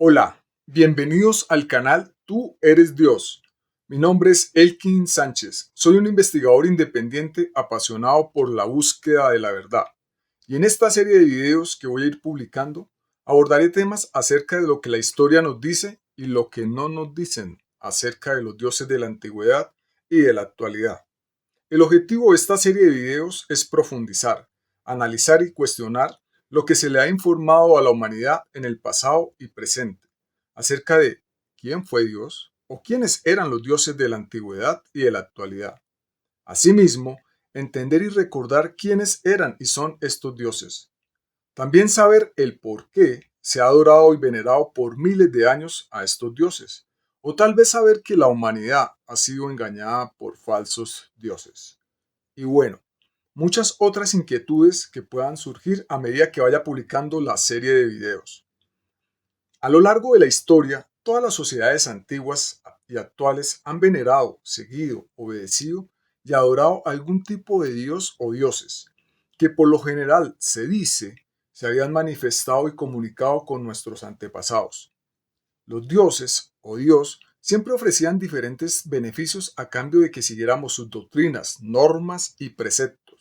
Hola, bienvenidos al canal Tú eres Dios. Mi nombre es Elkin Sánchez. Soy un investigador independiente apasionado por la búsqueda de la verdad. Y en esta serie de videos que voy a ir publicando, abordaré temas acerca de lo que la historia nos dice y lo que no nos dicen acerca de los dioses de la antigüedad y de la actualidad. El objetivo de esta serie de videos es profundizar, analizar y cuestionar lo que se le ha informado a la humanidad en el pasado y presente, acerca de quién fue Dios o quiénes eran los dioses de la antigüedad y de la actualidad. Asimismo, entender y recordar quiénes eran y son estos dioses. También saber el por qué se ha adorado y venerado por miles de años a estos dioses, o tal vez saber que la humanidad ha sido engañada por falsos dioses. Y bueno, muchas otras inquietudes que puedan surgir a medida que vaya publicando la serie de videos. A lo largo de la historia, todas las sociedades antiguas y actuales han venerado, seguido, obedecido y adorado algún tipo de dios o dioses, que por lo general se dice se habían manifestado y comunicado con nuestros antepasados. Los dioses o Dios siempre ofrecían diferentes beneficios a cambio de que siguiéramos sus doctrinas, normas y preceptos.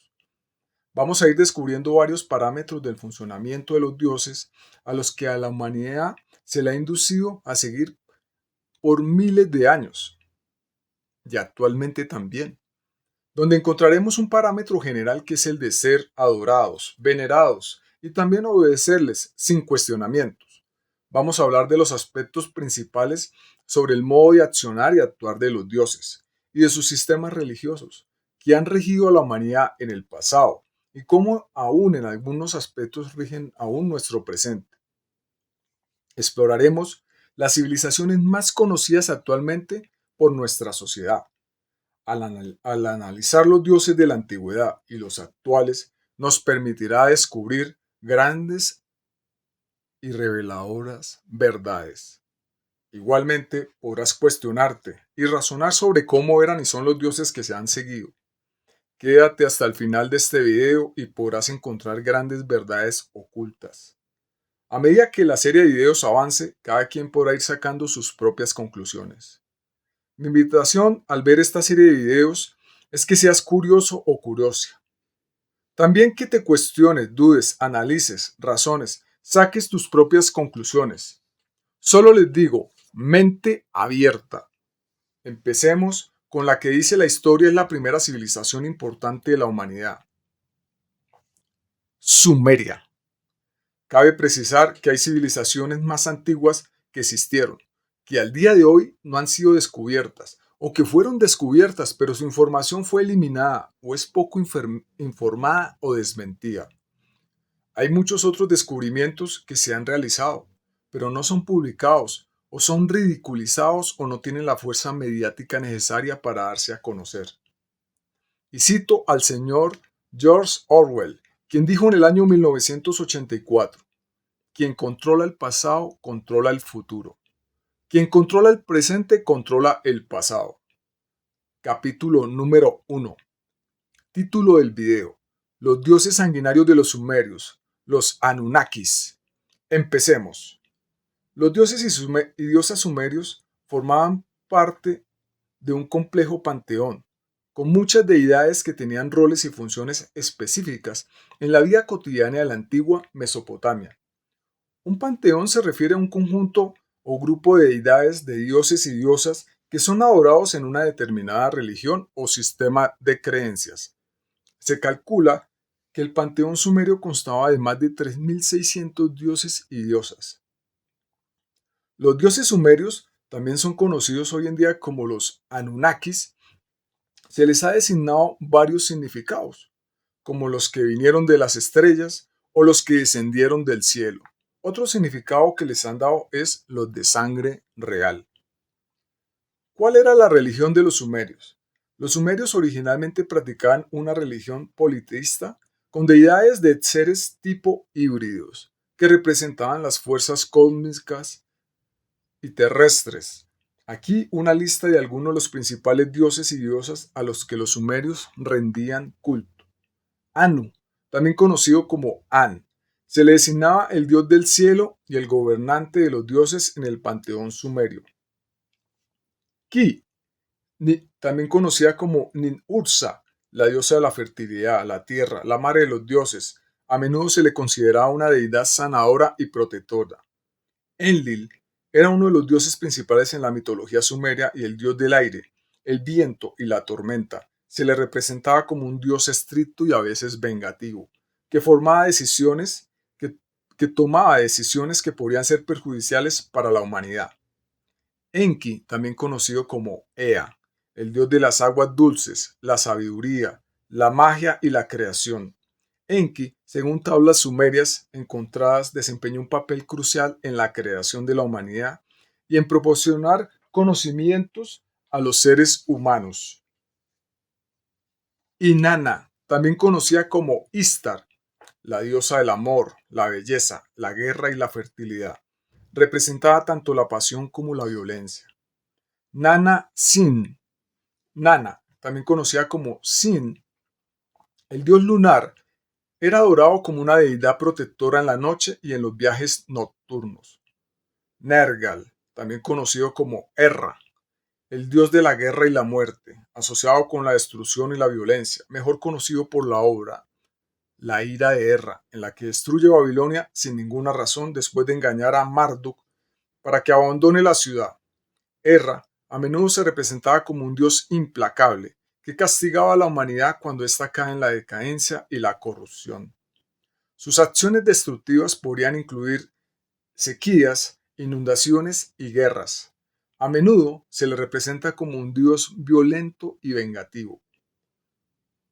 Vamos a ir descubriendo varios parámetros del funcionamiento de los dioses a los que a la humanidad se le ha inducido a seguir por miles de años y actualmente también, donde encontraremos un parámetro general que es el de ser adorados, venerados y también obedecerles sin cuestionamientos. Vamos a hablar de los aspectos principales sobre el modo de accionar y actuar de los dioses y de sus sistemas religiosos que han regido a la humanidad en el pasado y cómo aún en algunos aspectos rigen aún nuestro presente. Exploraremos las civilizaciones más conocidas actualmente por nuestra sociedad. Al analizar los dioses de la antigüedad y los actuales, nos permitirá descubrir grandes y reveladoras verdades. Igualmente, podrás cuestionarte y razonar sobre cómo eran y son los dioses que se han seguido. Quédate hasta el final de este video y podrás encontrar grandes verdades ocultas. A medida que la serie de videos avance, cada quien podrá ir sacando sus propias conclusiones. Mi invitación al ver esta serie de videos es que seas curioso o curiosa. También que te cuestiones, dudes, analices, razones, saques tus propias conclusiones. Solo les digo, mente abierta. Empecemos con la que dice la historia es la primera civilización importante de la humanidad. Sumeria. Cabe precisar que hay civilizaciones más antiguas que existieron, que al día de hoy no han sido descubiertas, o que fueron descubiertas pero su información fue eliminada o es poco informada o desmentida. Hay muchos otros descubrimientos que se han realizado, pero no son publicados, o son ridiculizados o no tienen la fuerza mediática necesaria para darse a conocer. Y cito al señor George Orwell, quien dijo en el año 1984, quien controla el pasado, controla el futuro. Quien controla el presente, controla el pasado. Capítulo número 1. Título del video. Los dioses sanguinarios de los sumerios, los Anunnakis. Empecemos. Los dioses y diosas sumerios formaban parte de un complejo panteón, con muchas deidades que tenían roles y funciones específicas en la vida cotidiana de la antigua Mesopotamia. Un panteón se refiere a un conjunto o grupo de deidades, de dioses y diosas que son adorados en una determinada religión o sistema de creencias. Se calcula que el panteón sumerio constaba de más de 3.600 dioses y diosas. Los dioses sumerios también son conocidos hoy en día como los Anunnakis. Se les ha designado varios significados, como los que vinieron de las estrellas o los que descendieron del cielo. Otro significado que les han dado es los de sangre real. ¿Cuál era la religión de los sumerios? Los sumerios originalmente practicaban una religión politeísta con deidades de seres tipo híbridos, que representaban las fuerzas cósmicas y terrestres. Aquí una lista de algunos de los principales dioses y diosas a los que los sumerios rendían culto. Anu, también conocido como An, Se le designaba el dios del cielo y el gobernante de los dioses en el panteón sumerio. Ki, también conocida como Nin-Ursa, la diosa de la fertilidad, la tierra, la madre de los dioses. A menudo se le consideraba una deidad sanadora y protectora. Enlil era uno de los dioses principales en la mitología sumeria y el dios del aire, el viento y la tormenta. Se le representaba como un dios estricto y a veces vengativo, que formaba decisiones, que, que tomaba decisiones que podrían ser perjudiciales para la humanidad. Enki, también conocido como Ea, el dios de las aguas dulces, la sabiduría, la magia y la creación. Enki, según tablas sumerias encontradas, desempeñó un papel crucial en la creación de la humanidad y en proporcionar conocimientos a los seres humanos. Inanna, también conocida como Istar, la diosa del amor, la belleza, la guerra y la fertilidad, representaba tanto la pasión como la violencia. Nana Sin, Nana, también conocida como Sin, el dios lunar, era adorado como una deidad protectora en la noche y en los viajes nocturnos. Nergal, también conocido como Erra, el dios de la guerra y la muerte, asociado con la destrucción y la violencia, mejor conocido por la obra La ira de Erra, en la que destruye Babilonia sin ninguna razón después de engañar a Marduk para que abandone la ciudad. Erra a menudo se representaba como un dios implacable que castigaba a la humanidad cuando ésta cae en la decadencia y la corrupción. Sus acciones destructivas podrían incluir sequías, inundaciones y guerras. A menudo se le representa como un dios violento y vengativo.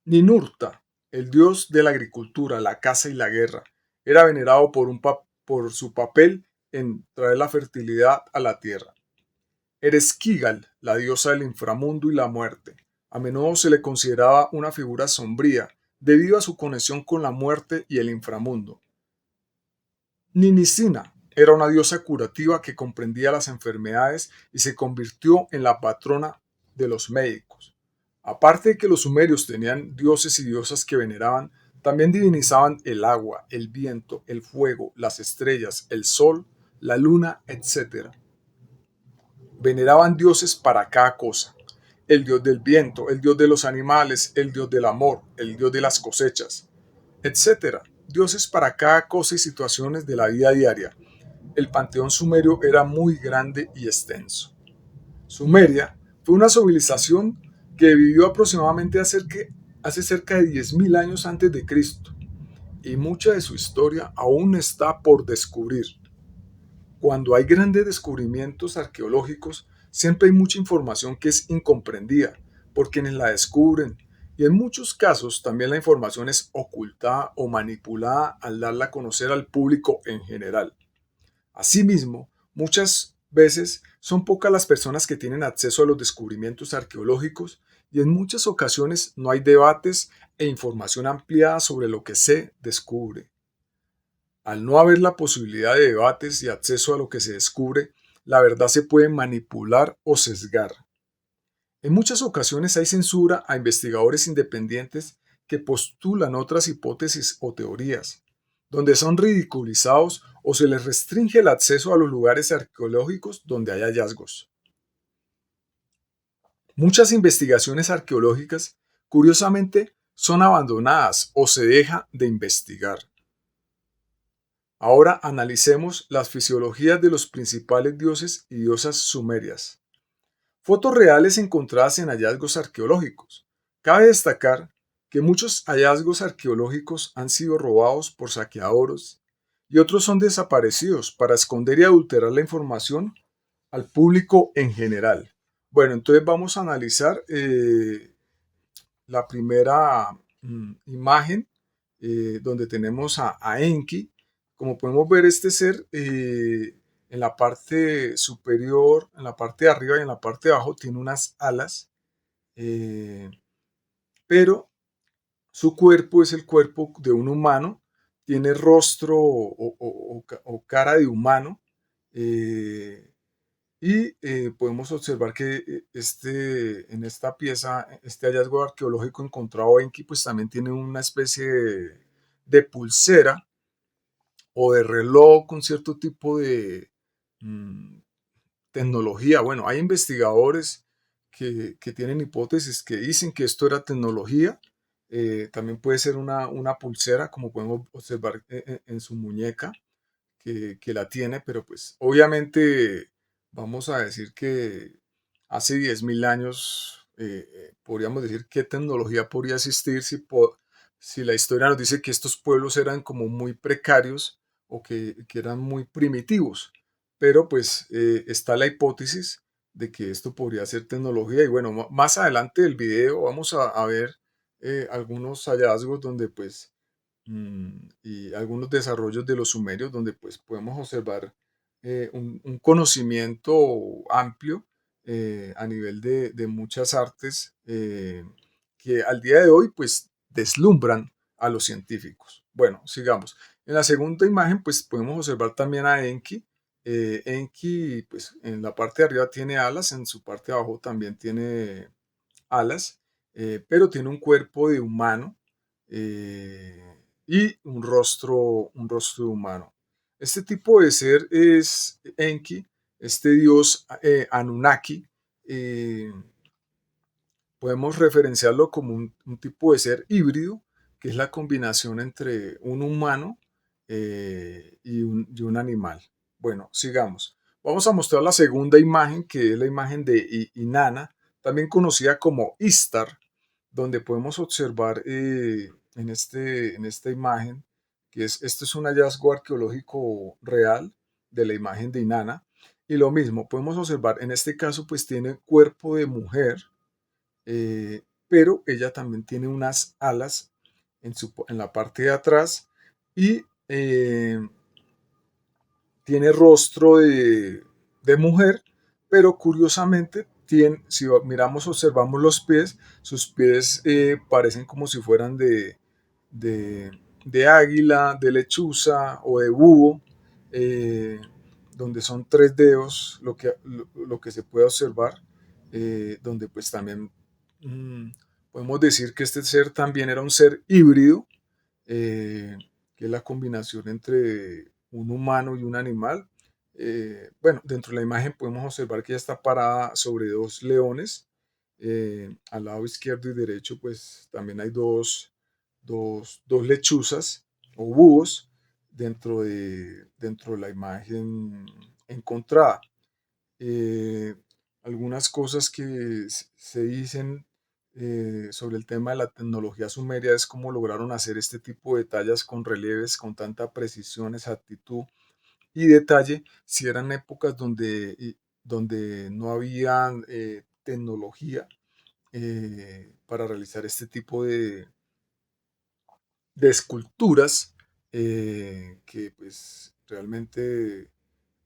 Ninurta, el dios de la agricultura, la caza y la guerra, era venerado por su papel en traer la fertilidad a la tierra. Ereshkigal, la diosa del inframundo y la muerte. A menudo se le consideraba una figura sombría debido a su conexión con la muerte y el inframundo. Ninicina era una diosa curativa que comprendía las enfermedades y se convirtió en la patrona de los médicos. Aparte de que los sumerios tenían dioses y diosas que veneraban, también divinizaban el agua, el viento, el fuego, las estrellas, el sol, la luna, etc. Veneraban dioses para cada cosa. El dios del viento, el dios de los animales, el dios del amor, el dios de las cosechas, etc. Dioses para cada cosa y situaciones de la vida diaria. El panteón sumerio era muy grande y extenso. Sumeria fue una civilización que vivió aproximadamente hace cerca de 10.000 años antes de Cristo, y mucha de su historia aún está por descubrir. Cuando hay grandes descubrimientos arqueológicos, siempre hay mucha información que es incomprendida por quienes la descubren, y en muchos casos también la información es ocultada o manipulada al darla a conocer al público en general. Asimismo, muchas veces son pocas las personas que tienen acceso a los descubrimientos arqueológicos y en muchas ocasiones no hay debates e información ampliada sobre lo que se descubre. Al no haber la posibilidad de debates y acceso a lo que se descubre, la verdad se puede manipular o sesgar. En muchas ocasiones hay censura a investigadores independientes que postulan otras hipótesis o teorías, donde son ridiculizados o se les restringe el acceso a los lugares arqueológicos donde hay hallazgos. Muchas investigaciones arqueológicas, curiosamente, son abandonadas o se deja de investigar. Ahora analicemos las fisiologías de los principales dioses y diosas sumerias. Fotos reales encontradas en hallazgos arqueológicos. Cabe destacar que muchos hallazgos arqueológicos han sido robados por saqueadores y otros son desaparecidos para esconder y adulterar la información al público en general. Bueno, entonces vamos a analizar la primera imagen donde tenemos a Enki. Como podemos ver, este ser en la parte superior, en la parte de arriba y en la parte de abajo tiene unas alas, eh, pero su cuerpo es el cuerpo de un humano, tiene rostro o cara de humano, eh, y podemos observar que en esta pieza, este hallazgo arqueológico encontrado en Enki, pues también tiene una especie de pulsera o de reloj con cierto tipo de mm, tecnología. Bueno, hay investigadores que tienen hipótesis que dicen que esto era tecnología. También puede ser una pulsera, como podemos observar en su muñeca, que la tiene, pero pues obviamente vamos a decir que hace 10.000 años podríamos decir qué tecnología podría existir si la historia nos dice que estos pueblos eran como muy precarios o que eran muy primitivos. Pero pues está la hipótesis de que esto podría ser tecnología y bueno, más adelante del video vamos a ver algunos hallazgos donde pues y algunos desarrollos de los sumerios donde pues podemos observar un conocimiento amplio a nivel de muchas artes que al día de hoy pues deslumbran a los científicos. Bueno, sigamos. En la segunda imagen pues podemos observar también a Enki. Enki pues en la parte de arriba tiene alas, en su parte de abajo también tiene alas, pero tiene un cuerpo de humano y un rostro humano. Este tipo de ser es Enki, este dios Anunnaki. eh, Podemos referenciarlo como un tipo de ser híbrido, que es la combinación entre un humano y un animal. Bueno, sigamos. Vamos a mostrar la segunda imagen, que es la imagen de Inanna, también conocida como Istar, donde podemos observar en esta imagen, esto es un hallazgo arqueológico real de la imagen de Inanna, y lo mismo, podemos observar, en este caso, pues tiene cuerpo de mujer, pero ella también tiene unas alas en la parte de atrás y tiene rostro de mujer, pero curiosamente, si miramos, observamos los pies, sus pies parecen como si fueran de, de águila, de lechuza o de búho, eh, donde son tres dedos, lo que se puede observar, donde pues también mm, podemos decir que este ser también era un ser híbrido, eh, que es la combinación entre un humano y un animal. Bueno, dentro de la imagen podemos observar que ella está parada sobre dos leones. Al lado izquierdo y derecho, pues también hay dos lechuzas o búhos dentro de la imagen encontrada. Eh, Algunas cosas que se dicen sobre el tema de la tecnología sumeria es cómo lograron hacer este tipo de tallas con relieves con tanta precisión, exactitud y detalle, si eran épocas donde no había tecnología para realizar este tipo de esculturas que pues realmente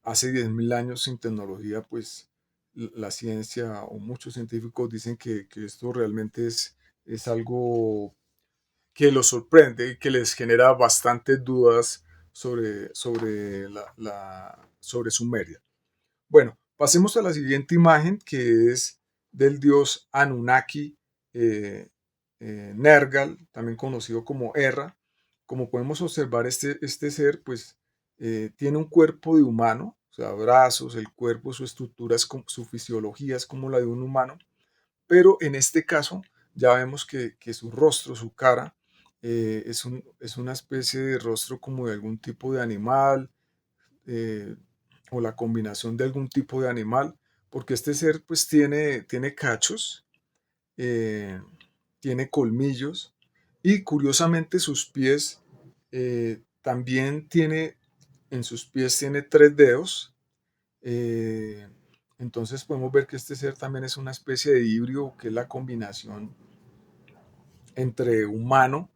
hace 10.000 años sin tecnología, pues la ciencia o muchos científicos dicen que esto realmente es algo que los sorprende y que les genera bastantes dudas sobre Sumeria. Bueno, pasemos a la siguiente imagen, que es del dios Anunnaki, eh, Nergal, también conocido como Erra. Como podemos observar, este ser pues tiene un cuerpo de humano, o sea, brazos, el cuerpo, su estructura, su fisiología es como la de un humano, pero en este caso ya vemos que su rostro, su cara, es una especie de rostro como de algún tipo de animal, eh, o la combinación de algún tipo de animal, porque este ser pues tiene cachos, eh, tiene colmillos y curiosamente sus pies también en sus pies tiene tres dedos. eh, entonces podemos ver que este ser también es una especie de híbrido, que es la combinación entre humano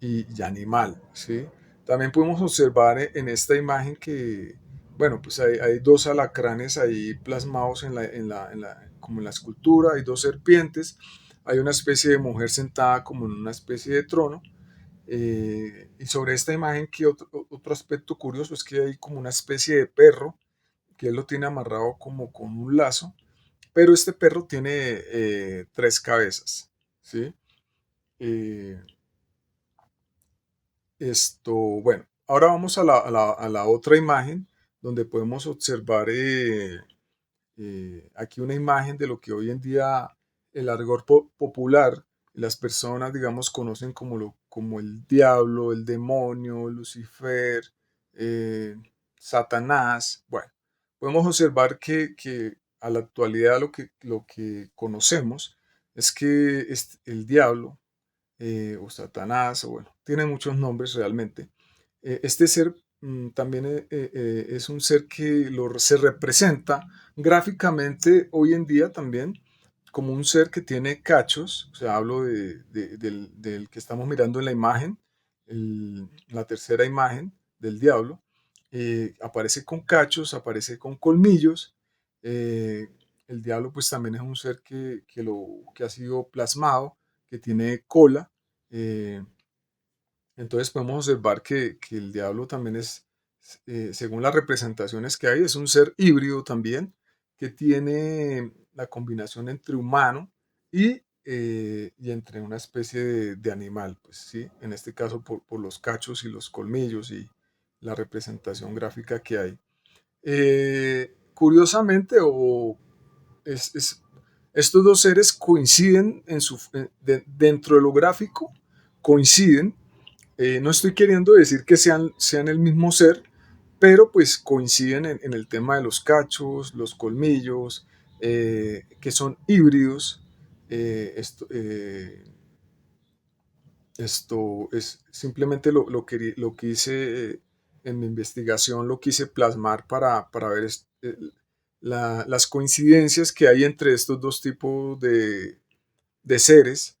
y animal, ¿sí? También podemos observar en esta imagen que, bueno, pues hay dos alacranes ahí plasmados como en la escultura, hay dos serpientes, hay una especie de mujer sentada como en una especie de trono, y sobre esta imagen, que otro aspecto curioso es que hay como una especie de perro, que él lo tiene amarrado como con un lazo, pero este perro tiene tres cabezas, ¿sí? Eh, bueno, ahora vamos a la otra imagen donde podemos observar aquí una imagen de lo que hoy en día el argot popular, las personas, digamos, conocen como, como el diablo, el demonio, Lucifer, eh, Satanás. Bueno, podemos observar que a la actualidad lo que conocemos es que el diablo o Satanás, o bueno, tiene muchos nombres realmente. Este ser también es un ser que se representa gráficamente hoy en día también como un ser que tiene cachos, o sea, hablo del que estamos mirando en la imagen, la tercera imagen del diablo. Aparece con cachos, aparece con colmillos. eh, el diablo pues también es un ser que ha sido plasmado, que tiene cola. eh, entonces podemos observar que el diablo también es, según las representaciones que hay, es un ser híbrido también, que tiene la combinación entre humano y entre una especie de animal, pues sí, en este caso por los cachos y los colmillos y la representación gráfica que hay. Curiosamente, es, es- estos dos seres coinciden dentro de lo gráfico, coinciden. No estoy queriendo decir que sean el mismo ser, pero pues coinciden en el tema de los cachos, los colmillos, que son híbridos. Eh, esto, eh, Esto es simplemente lo que hice en mi investigación, lo quise plasmar para ver las coincidencias que hay entre estos dos tipos de seres.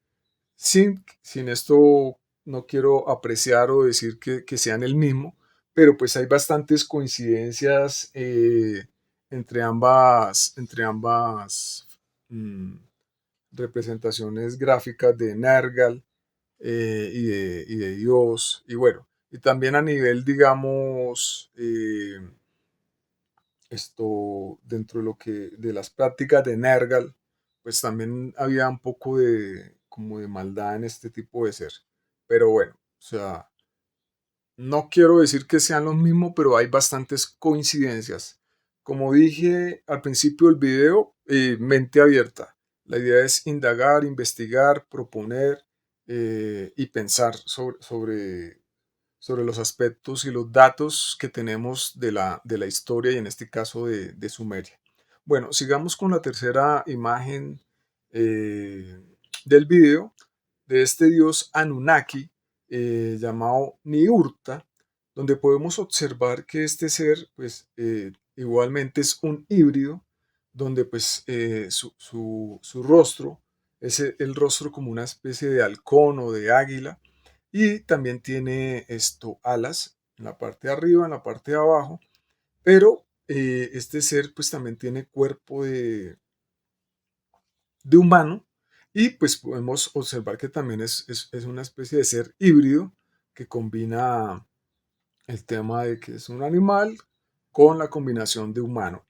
Sin esto no quiero apreciar o decir que sean el mismo, pero pues hay bastantes coincidencias entre ambas mm, representaciones gráficas de Nergal y de Dios. Y bueno, y también a nivel, digamos, dentro de lo que, de las prácticas de Nergal, pues también había un poco de, como de maldad en este tipo de ser. Pero bueno, o sea, no quiero decir que sean los mismos, pero hay bastantes coincidencias. Como dije al principio del video, mente abierta. La idea es indagar, investigar, proponer y pensar sobre los aspectos y los datos que tenemos de la historia y en este caso de Sumeria. Bueno, sigamos con la tercera imagen eh, del video de este dios Anunnaki llamado Niurta, donde podemos observar que este ser, pues, igualmente es un híbrido, donde pues su rostro es el rostro como una especie de halcón o de águila, y también tiene alas en la parte de arriba, en la parte de abajo, pero este ser pues también tiene cuerpo de humano y pues podemos observar que también es una especie de ser híbrido que combina el tema de que es un animal con la combinación de humano.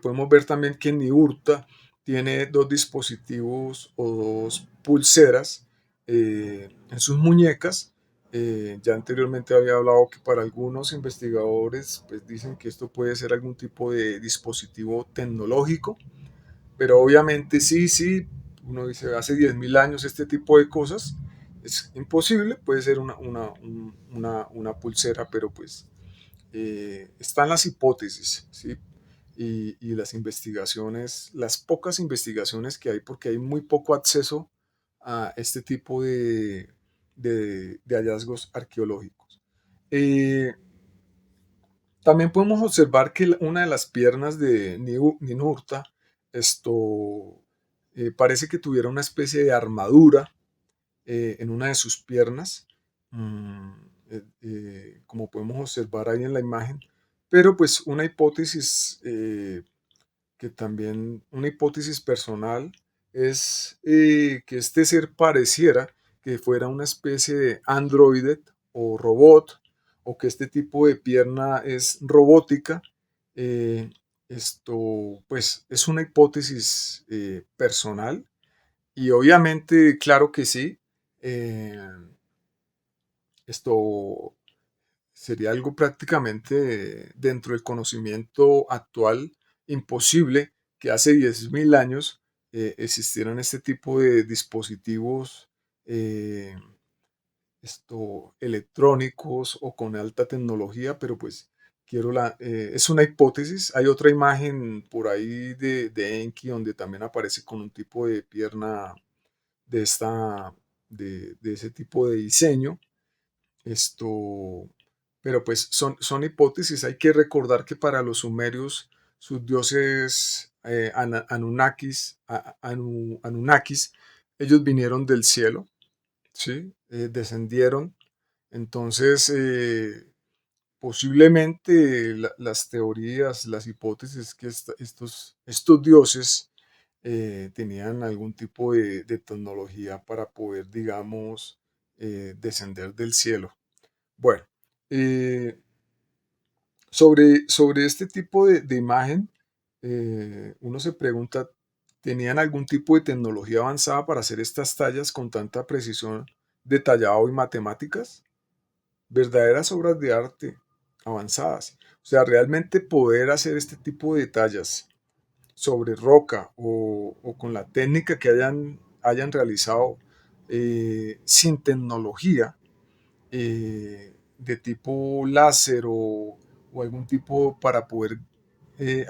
Podemos ver también que Niurta tiene dos dispositivos o dos pulseras en sus muñecas. Ya anteriormente había hablado que para algunos investigadores pues dicen que esto puede ser algún tipo de dispositivo tecnológico, pero obviamente sí, uno dice, hace 10.000 años este tipo de cosas es imposible, puede ser una pulsera, pero pues están las hipótesis, ¿sí? Y las investigaciones, las pocas investigaciones que hay, porque hay muy poco acceso a este tipo de hallazgos arqueológicos. Eh, También podemos observar que una de las piernas de Ninurta parece que tuviera una especie de armadura en una de sus piernas, mm, como podemos observar ahí en la imagen, pero pues una hipótesis una hipótesis personal es que este ser pareciera que fuera una especie de androide o robot, o que este tipo de pierna es robótica. Eh, pues es una hipótesis personal y obviamente, claro que sí, eh, esto sería algo prácticamente dentro del conocimiento actual imposible que hace 10.000 años existieran este tipo de dispositivos eh, electrónicos o con alta tecnología, pero pues es una hipótesis. Hay otra imagen por ahí de Enki donde también aparece con un tipo de pierna de de ese tipo de diseño. Esto, pero pues son hipótesis. Hay que recordar que para los sumerios, sus dioses Anunnakis, ellos vinieron del cielo, ¿sí? Descendieron. Entonces, posiblemente las teorías, las hipótesis que estos dioses tenían algún tipo de tecnología para poder, digamos, descender del cielo. Bueno, eh, sobre este tipo de imagen, uno se pregunta, ¿tenían algún tipo de tecnología avanzada para hacer estas tallas con tanta precisión, detallado y matemáticas? Verdaderas obras de arte avanzadas. O sea, realmente poder hacer este tipo de tallas sobre roca o con la técnica que hayan realizado sin tecnología de tipo láser o algún tipo para poder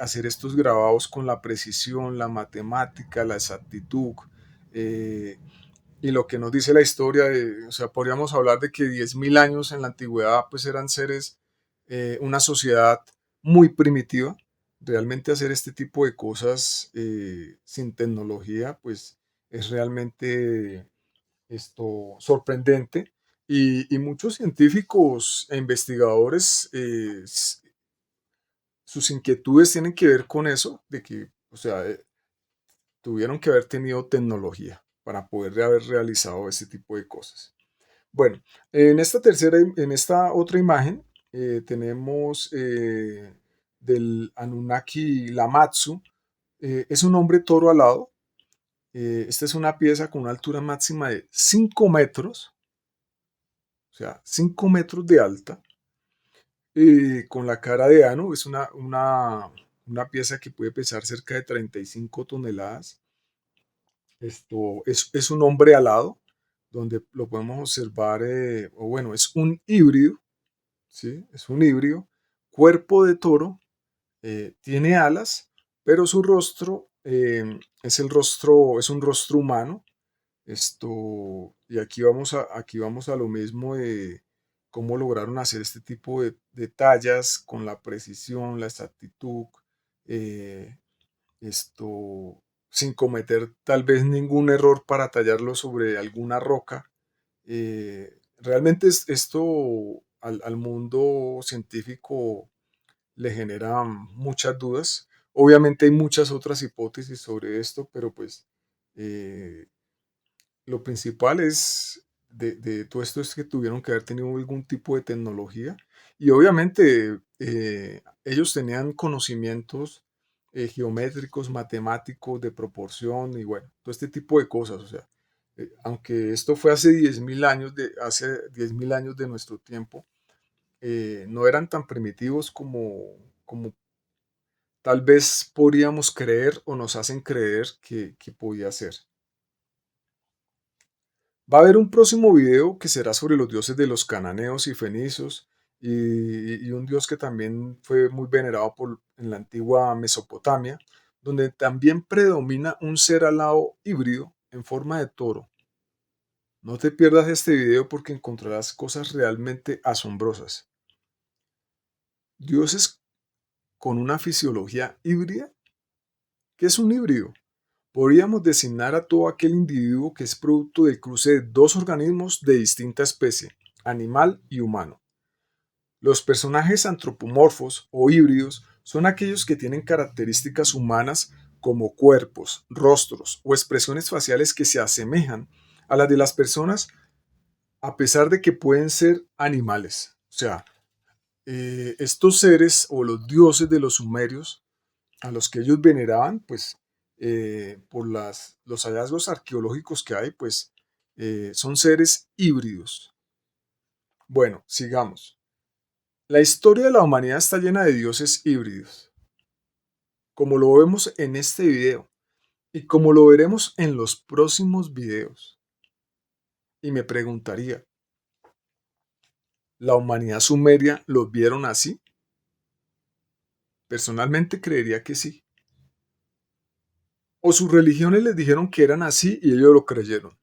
hacer estos grabados con la precisión, la matemática, la exactitud, eh, y lo que nos dice la historia, o sea, podríamos hablar de que 10.000 años en la antigüedad pues eran seres, una sociedad muy primitiva. Realmente hacer este tipo de cosas sin tecnología pues es realmente sorprendente. Y muchos científicos e investigadores, sus inquietudes tienen que ver con eso, de que, o sea, tuvieron que haber tenido tecnología para poder haber realizado ese tipo de cosas. Bueno, en esta otra imagen tenemos del Anunnaki Lamatsu. Es un hombre toro alado. Esta es una pieza con una altura máxima de 5 metros, o sea, 5 metros de alta, con la cara de Anu. Es una pieza que puede pesar cerca de 35 toneladas. Es un hombre alado, donde lo podemos observar, o bueno, es un híbrido, ¿sí? Es un híbrido, cuerpo de toro, tiene alas, pero su rostro es un rostro humano. Y aquí vamos a lo mismo de cómo lograron hacer este tipo de tallas con la precisión, la exactitud, eh, esto sin cometer tal vez ningún error para tallarlo sobre alguna roca. Realmente esto al mundo científico le genera muchas dudas. Obviamente hay muchas otras hipótesis sobre esto, pero pues eh, lo principal de todo esto es que tuvieron que haber tenido algún tipo de tecnología y obviamente ellos tenían conocimientos geométricos, matemáticos, de proporción y bueno, todo este tipo de cosas. O sea, aunque esto fue hace 10.000 años hace 10.000 años de nuestro tiempo, no eran tan primitivos como tal vez podríamos creer o nos hacen creer que podía ser. Va a haber un próximo video que será sobre los dioses de los cananeos y fenicios y un dios que también fue muy venerado en la antigua Mesopotamia, donde también predomina un ser alado híbrido en forma de toro. No te pierdas este video porque encontrarás cosas realmente asombrosas. Dioses con una fisiología híbrida. ¿Qué es un híbrido? Podríamos designar a todo aquel individuo que es producto del cruce de dos organismos de distinta especie, animal y humano. Los personajes antropomorfos o híbridos son aquellos que tienen características humanas como cuerpos, rostros o expresiones faciales que se asemejan a las de las personas a pesar de que pueden ser animales. O sea, estos seres o los dioses de los sumerios a los que ellos veneraban, pues por los hallazgos arqueológicos que hay, pues son seres híbridos. Bueno, sigamos. La historia de la humanidad está llena de dioses híbridos, como lo vemos en este video y como lo veremos en los próximos videos. Y me preguntaría, ¿la humanidad sumeria los vieron así? Personalmente creería que sí. O sus religiones les dijeron que eran así y ellos lo creyeron.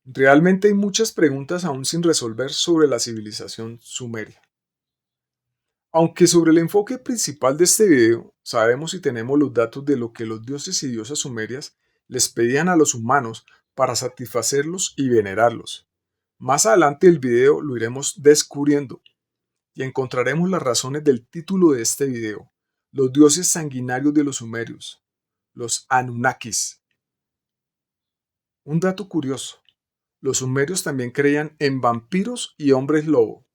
Realmente hay muchas preguntas aún sin resolver sobre la civilización sumeria. Aunque sobre el enfoque principal de este video, sabemos y tenemos los datos de lo que los dioses y diosas sumerias les pedían a los humanos para satisfacerlos y venerarlos. Más adelante del video lo iremos descubriendo y encontraremos las razones del título de este video, los dioses sanguinarios de los sumerios, los Anunnakis. Un dato curioso, los sumerios también creían en vampiros y hombres lobo.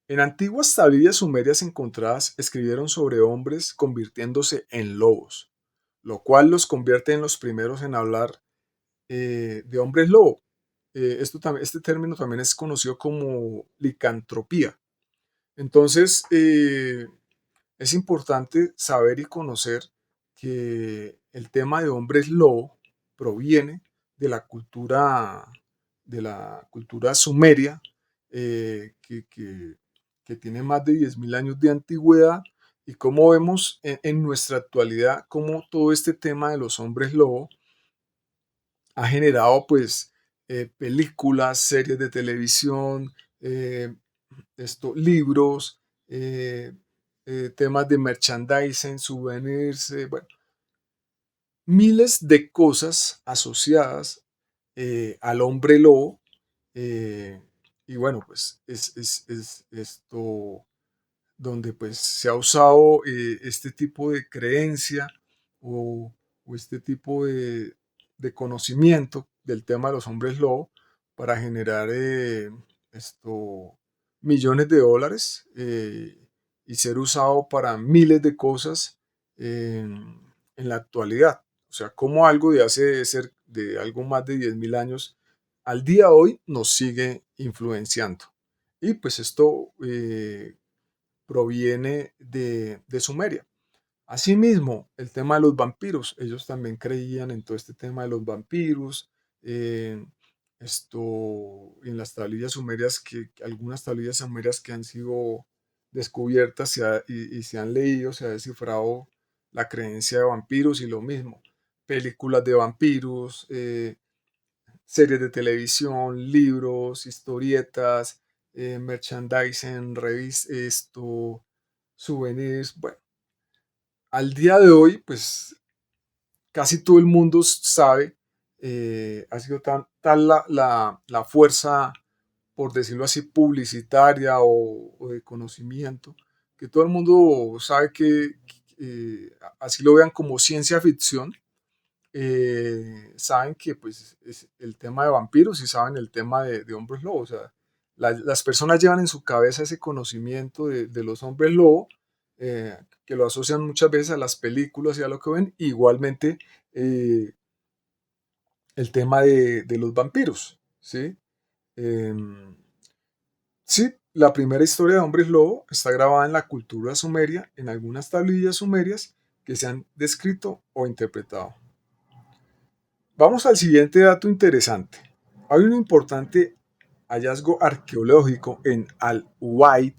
En antiguas tablillas sumerias encontradas escribieron sobre hombres convirtiéndose en lobos, lo cual los convierte en los primeros en hablar de hombres lobo. Este término también es conocido como licantropía. Entonces, es importante saber y conocer que el tema de hombres lobo proviene de la cultura sumeria, eh, que, que- que tiene más de 10.000 años de antigüedad, y como vemos en nuestra actualidad, como todo este tema de los hombres lobo ha generado pues películas, series de televisión, eh, libros, eh, temas de merchandising, souvenirs, bueno, miles de cosas asociadas al hombre lobo. eh, y bueno, pues es esto donde pues se ha usado este tipo de creencia o, o este tipo de conocimiento del tema de los hombres lobo para generar millones de dólares, y ser usado para miles de cosas en la actualidad. O sea, como algo de hace ser de algo más de 10.000 años al día de hoy nos sigue influenciando. Y pues esto proviene de Sumeria. Asimismo, el tema de los vampiros, ellos también creían en todo este tema de los vampiros, eh, en las tablillas sumerias, algunas tablillas sumerias que han sido descubiertas y se han leído, se ha descifrado la creencia de vampiros y lo mismo, películas de vampiros, series de televisión, libros, historietas, merchandising, souvenirs. Bueno, al día de hoy, pues casi todo el mundo sabe, ha sido tal la fuerza, por decirlo así, publicitaria o de conocimiento, que todo el mundo sabe que, así lo vean como ciencia ficción, saben que pues es el tema de vampiros y saben el tema de hombres lobo. O sea, las personas llevan en su cabeza ese conocimiento de los hombres lobo, que lo asocian muchas veces a las películas y a lo que ven. Igualmente, eh, el tema de los vampiros, ¿sí? Em, sí, la primera historia de hombres lobo está grabada en la cultura sumeria, en algunas tablillas sumerias que se han descrito o interpretado. Vamos al siguiente dato interesante. Hay un importante hallazgo arqueológico en Al-Ubaid,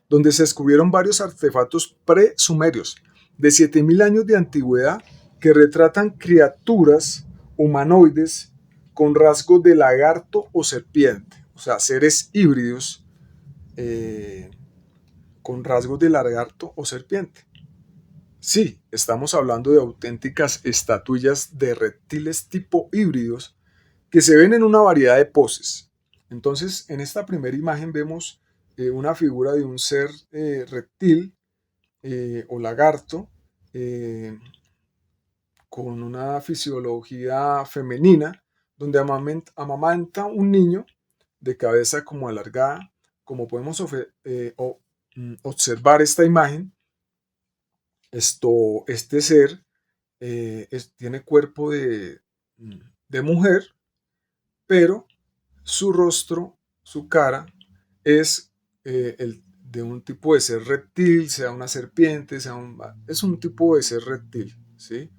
donde se descubrieron varios artefactos pre-sumerios de 7.000 años de antigüedad que retratan criaturas humanoides con rasgos de lagarto o serpiente, o sea, seres híbridos eh, con rasgos de lagarto o serpiente. Sí, estamos hablando de auténticas estatuillas de reptiles tipo híbridos que se ven en una variedad de poses. Entonces, en esta primera imagen vemos una figura de un ser reptil o lagarto, eh, con una fisiología femenina, donde amamanta un niño de cabeza como alargada. Como podemos observar esta imagen, este ser tiene cuerpo de mujer, pero su rostro, su cara, es de un tipo de ser reptil, sea una serpiente, es un tipo de ser reptil, ¿sí?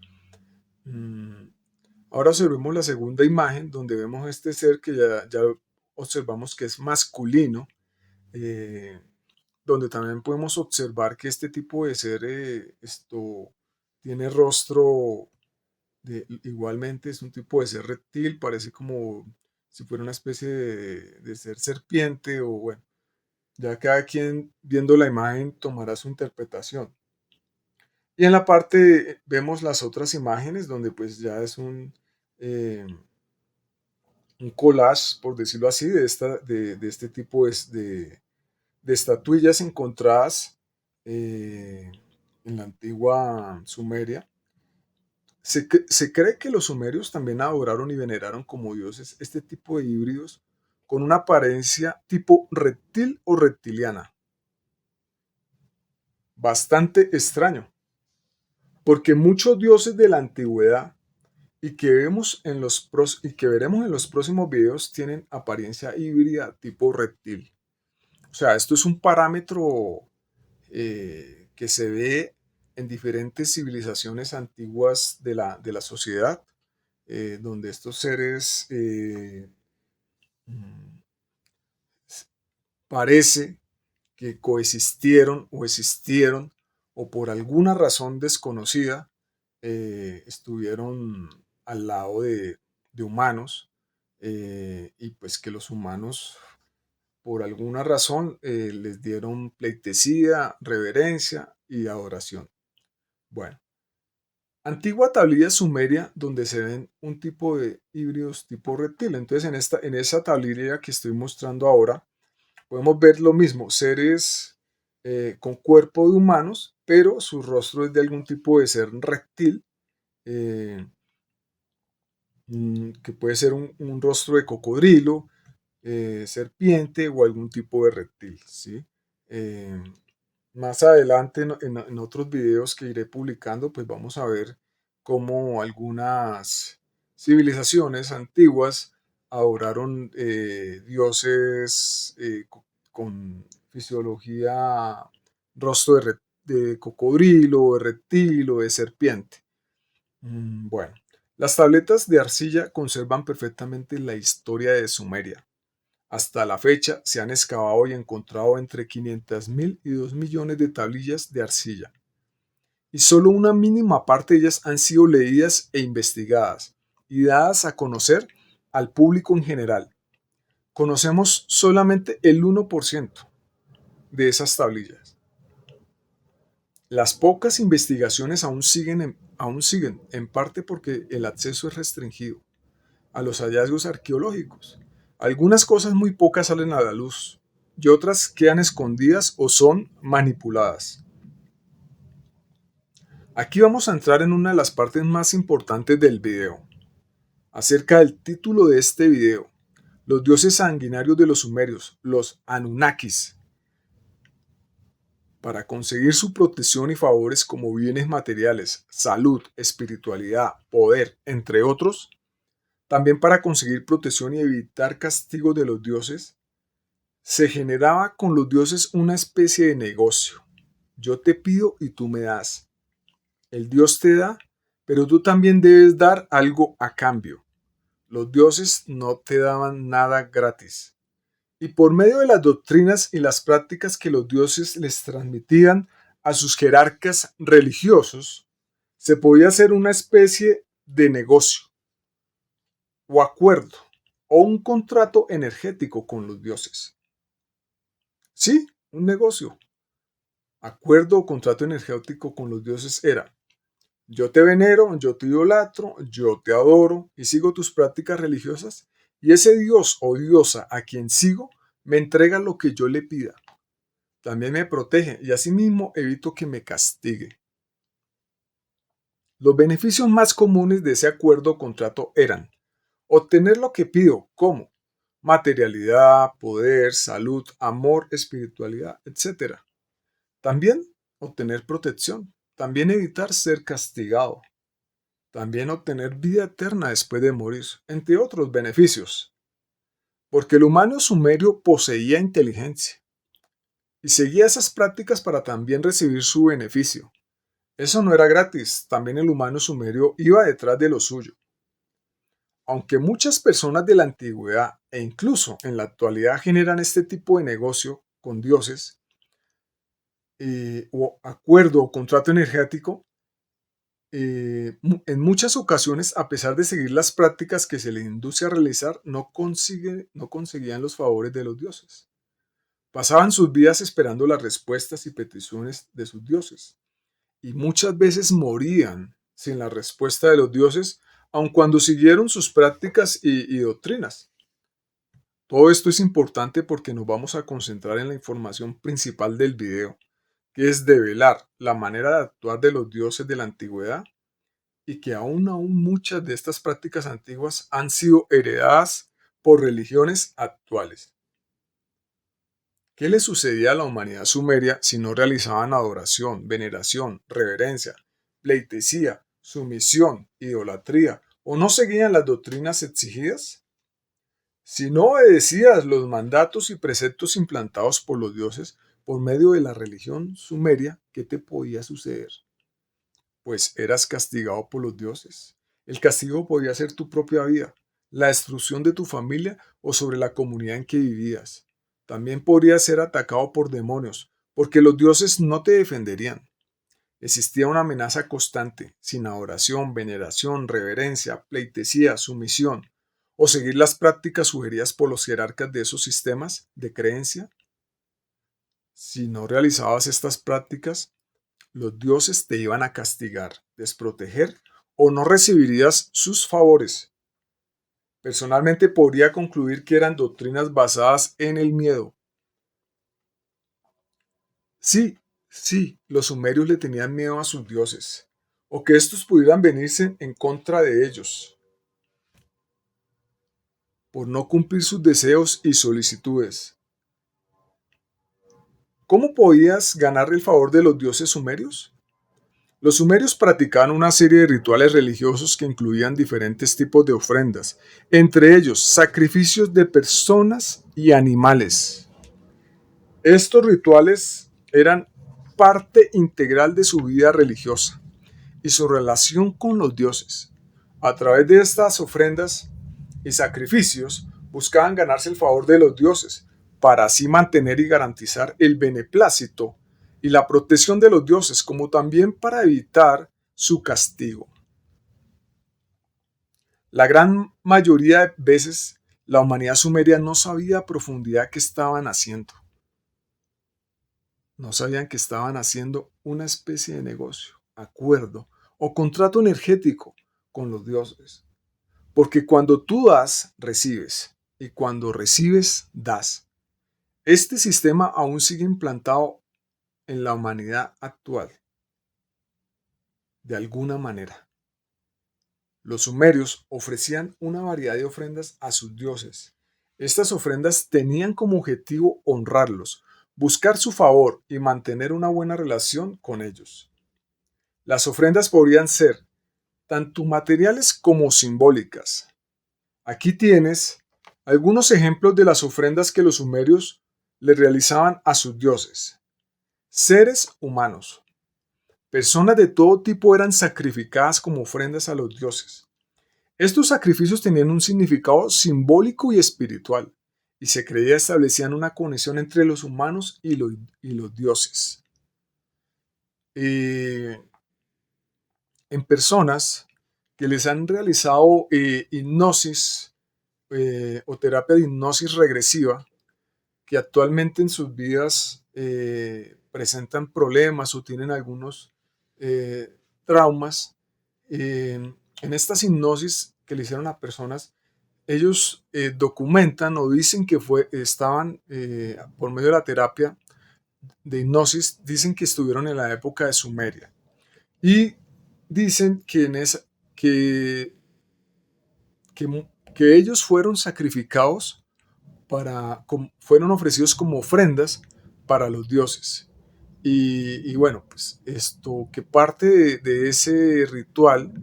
Mm, Ahora observemos la segunda imagen donde vemos este ser que ya observamos que es masculino, eh, donde también podemos observar que este tipo de ser tiene rostro igualmente es un tipo de ser reptil, parece como si fuera una especie de ser serpiente o bueno, ya cada quien viendo la imagen tomará su interpretación. Y en la parte vemos las otras imágenes donde pues ya es eh, un collage, por decirlo así, de este tipo de estatuillas encontradas eh, en la antigua Sumeria. Se cree que los sumerios también adoraron y veneraron como dioses este tipo de híbridos con una apariencia tipo reptil o reptiliana. Bastante extraño, porque muchos dioses de la antigüedad y que veremos en los próximos videos tienen apariencia híbrida tipo reptil. O sea, esto es un parámetro que se ve en diferentes civilizaciones antiguas de la sociedad, donde estos seres mm, parece que coexistieron o existieron o por alguna razón desconocida estuvieron al lado de humanos y pues que los humanos por alguna razón les dieron pleitesía, reverencia y adoración. Bueno, antigua tablilla sumeria donde se ven un tipo de híbridos tipo reptil. Entonces en esa tablilla que estoy mostrando ahora podemos ver lo mismo, seres con cuerpo de humanos, pero su rostro es de algún tipo de ser reptil, eh, que puede ser un rostro de cocodrilo, serpiente o algún tipo de reptil, ¿sí? Eh, Más adelante en otros videos que iré publicando, pues vamos a ver cómo algunas civilizaciones antiguas adoraron dioses con fisiología, rostro de cocodrilo, de reptil o de serpiente. Bueno, las tabletas de arcilla conservan perfectamente la historia de Sumeria. Hasta la fecha se han excavado y encontrado entre 500.000 y 2 millones de tablillas de arcilla, y solo una mínima parte de ellas han sido leídas e investigadas y dadas a conocer al público en general. Conocemos solamente el 1% de esas tablillas. Las pocas investigaciones aún siguen, en parte porque el acceso es restringido a los hallazgos arqueológicos. Algunas cosas muy pocas salen a la luz y otras quedan escondidas o son manipuladas. Aquí vamos a entrar en una de las partes más importantes del video, acerca del título de este video, los dioses sanguinarios de los sumerios, los Anunnakis. Para conseguir su protección y favores como bienes materiales, salud, espiritualidad, poder, entre otros, también para conseguir protección y evitar castigos de los dioses, se generaba con los dioses una especie de negocio. Yo te pido y tú me das. El dios te da, pero tú también debes dar algo a cambio. Los dioses no te daban nada gratis. Y por medio de las doctrinas y las prácticas que los dioses les transmitían a sus jerarcas religiosos, se podía hacer una especie de negocio o acuerdo o un contrato energético con los dioses. Sí, un negocio. Acuerdo o contrato energético con los dioses era: yo te venero, yo te idolatro, yo te adoro y sigo tus prácticas religiosas, y ese dios o diosa a quien sigo me entrega lo que yo le pida. También me protege y asimismo evito que me castigue. Los beneficios más comunes de ese acuerdo o contrato eran obtener lo que pido, como materialidad, poder, salud, amor, espiritualidad, etcétera. También obtener protección, también evitar ser castigado, también obtener vida eterna después de morir, entre otros beneficios, porque el humano sumerio poseía inteligencia, y seguía esas prácticas para también recibir su beneficio. Eso no era gratis, también el humano sumerio iba detrás de lo suyo. Aunque muchas personas de la antigüedad e incluso en la actualidad generan este tipo de negocio con dioses o acuerdo o contrato energético, en muchas ocasiones, a pesar de seguir las prácticas que se les induce a realizar, no conseguían los favores de los dioses. Pasaban sus vidas esperando las respuestas y peticiones de sus dioses, y muchas veces morían sin la respuesta de los dioses, aun cuando siguieron sus prácticas y doctrinas. Todo esto es importante porque nos vamos a concentrar en la información principal del video, que es develar la manera de actuar de los dioses de la antigüedad y que aún muchas de estas prácticas antiguas han sido heredadas por religiones actuales. ¿Qué le sucedía a la humanidad sumeria si no realizaban adoración, veneración, reverencia, pleitesía, sumisión, idolatría o no seguían las doctrinas exigidas? Si no obedecías los mandatos y preceptos implantados por los dioses por medio de la religión sumeria, ¿qué te podía suceder? Pues eras castigado por los dioses. El castigo podía ser tu propia vida, la destrucción de tu familia o sobre la comunidad en que vivías. También podrías ser atacado por demonios, porque los dioses no te defenderían. Existía una amenaza constante, sin adoración, veneración, reverencia, pleitesía, sumisión, o seguir las prácticas sugeridas por los jerarcas de esos sistemas de creencia. Si no realizabas estas prácticas, los dioses te iban a castigar, desproteger o no recibirías sus favores. Personalmente podría concluir que eran doctrinas basadas en el miedo. Sí, sí, los sumerios le tenían miedo a sus dioses, o que estos pudieran venirse en contra de ellos, por no cumplir sus deseos y solicitudes. ¿Cómo podías ganar el favor de los dioses sumerios? Los sumerios practicaban una serie de rituales religiosos que incluían diferentes tipos de ofrendas, entre ellos sacrificios de personas y animales. Estos rituales eran parte integral de su vida religiosa y su relación con los dioses. A través de estas ofrendas y sacrificios buscaban ganarse el favor de los dioses para así mantener y garantizar el beneplácito y la protección de los dioses, como también para evitar su castigo. La gran mayoría de veces la humanidad sumeria no sabía a profundidad qué estaban haciendo. No sabían que estaban haciendo una especie de negocio, acuerdo o contrato energético con los dioses. Porque cuando tú das, recibes. Y cuando recibes, das. Este sistema aún sigue implantado en la humanidad actual. De alguna manera. Los sumerios ofrecían una variedad de ofrendas a sus dioses. Estas ofrendas tenían como objetivo honrarlos, buscar su favor y mantener una buena relación con ellos. Las ofrendas podrían ser tanto materiales como simbólicas. Aquí tienes algunos ejemplos de las ofrendas que los sumerios le realizaban a sus dioses. Seres humanos. Personas de todo tipo eran sacrificadas como ofrendas a los dioses. Estos sacrificios tenían un significado simbólico y espiritual, y se creía establecían una conexión entre los humanos y los dioses. En personas que les han realizado hipnosis o terapia de hipnosis regresiva, que actualmente en sus vidas presentan problemas o tienen algunos traumas, en estas hipnosis que le hicieron a personas, ellos documentan o dicen que estaban por medio de la terapia de hipnosis, dicen que estuvieron en la época de Sumeria y dicen que, que ellos fueron sacrificados fueron ofrecidos como ofrendas para los dioses. Y bueno, pues esto que parte de ese ritual,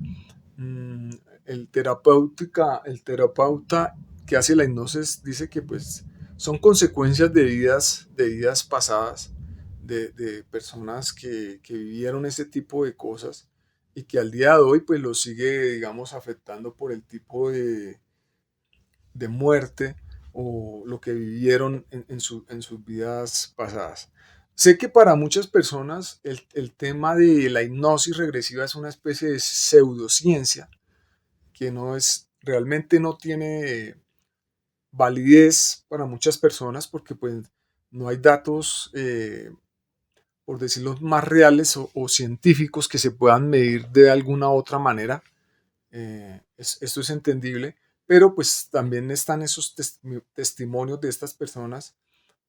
el terapeuta que hace la hipnosis dice que pues son consecuencias de vidas pasadas, de personas que vivieron ese tipo de cosas y que al día de hoy pues los sigue, digamos, afectando por el tipo de muerte o lo que vivieron en sus vidas pasadas. Sé que para muchas personas el tema de la hipnosis regresiva es una especie de pseudociencia que no es, realmente no tiene validez para muchas personas porque pues no hay datos, por decirlo, más reales o científicos que se puedan medir de alguna otra manera. Esto es entendible, pero pues también están esos testimonios de estas personas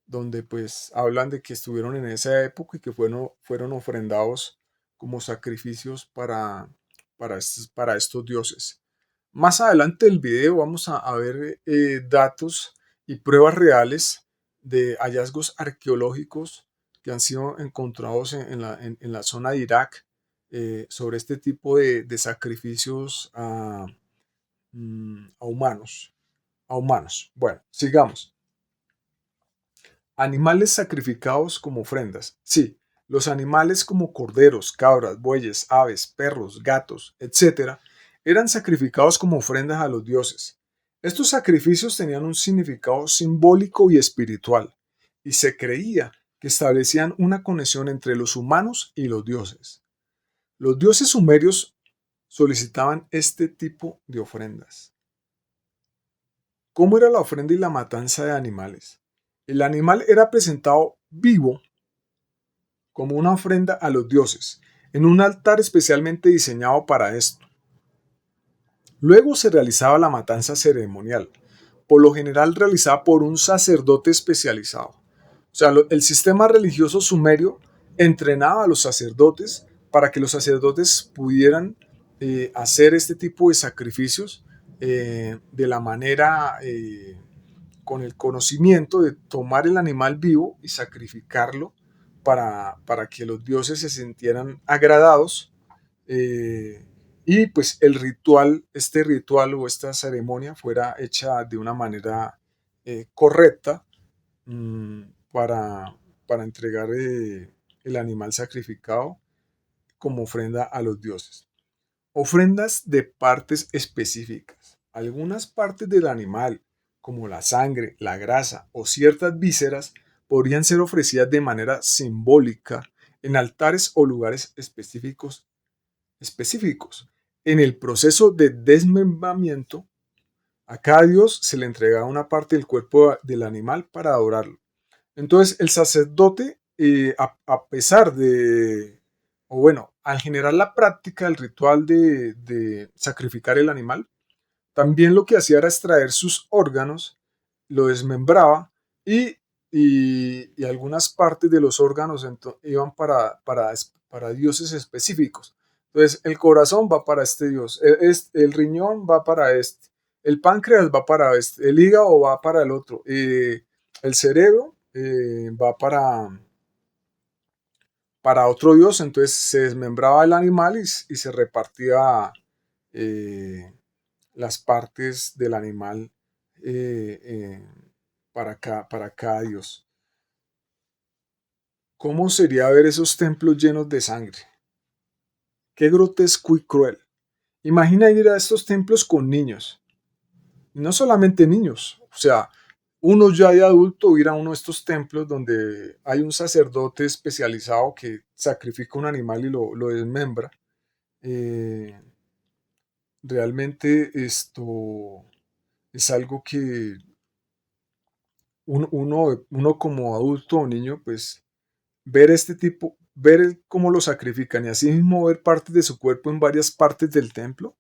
donde pues hablan de que estuvieron en esa época y que fueron ofrendados como sacrificios para estos dioses. Más adelante del video vamos a ver datos y pruebas reales de hallazgos arqueológicos que han sido encontrados en la zona de Irak sobre este tipo de sacrificios a humanos. A humanos. Bueno, sigamos. Animales sacrificados como ofrendas. Sí, los animales como corderos, cabras, bueyes, aves, perros, gatos, etcétera, eran sacrificados como ofrendas a los dioses. Estos sacrificios tenían un significado simbólico y espiritual, y se creía que establecían una conexión entre los humanos y los dioses. Los dioses sumerios solicitaban este tipo de ofrendas. ¿Cómo era la ofrenda y la matanza de animales? El animal era presentado vivo como una ofrenda a los dioses, en un altar especialmente diseñado para esto. Luego se realizaba la matanza ceremonial, por lo general realizada por un sacerdote especializado. O sea, el sistema religioso sumerio entrenaba a los sacerdotes para que los sacerdotes pudieran hacer este tipo de sacrificios de la manera, con el conocimiento de tomar el animal vivo y sacrificarlo para que los dioses se sintieran agradados, y pues este ritual o esta ceremonia fuera hecha de una manera correcta, mm, para, para entregar el animal sacrificado como ofrenda a los dioses. Ofrendas de partes específicas. Algunas partes del animal, como la sangre, la grasa o ciertas vísceras, podrían ser ofrecidas de manera simbólica en altares o lugares específicos. En el proceso de desmembramiento, a cada dios se le entregaba una parte del cuerpo del animal para adorarlo. Entonces el sacerdote, a pesar de, o bueno, al generar la práctica del ritual de sacrificar el animal, también lo que hacía era extraer sus órganos, lo desmembraba y algunas partes de los órganos iban para dioses específicos. Entonces el corazón va para este dios, el riñón va para este, el páncreas va para este, el hígado va para el otro, el cerebro va para otro dios. Entonces se desmembraba el animal y se repartía eh, las partes del animal eh, eh, para cada dios. ¿Cómo sería ver esos templos llenos de sangre? Qué grotesco y cruel. Imagina ir a estos templos con niños. Y no solamente niños, o sea, uno ya de adulto ir a uno de estos templos donde hay un sacerdote especializado que sacrifica un animal y lo desmembra. Eh, Realmente esto es algo que uno como adulto o niño, pues ver este tipo, cómo lo sacrifican y así mismo ver partes de su cuerpo en varias partes del templo,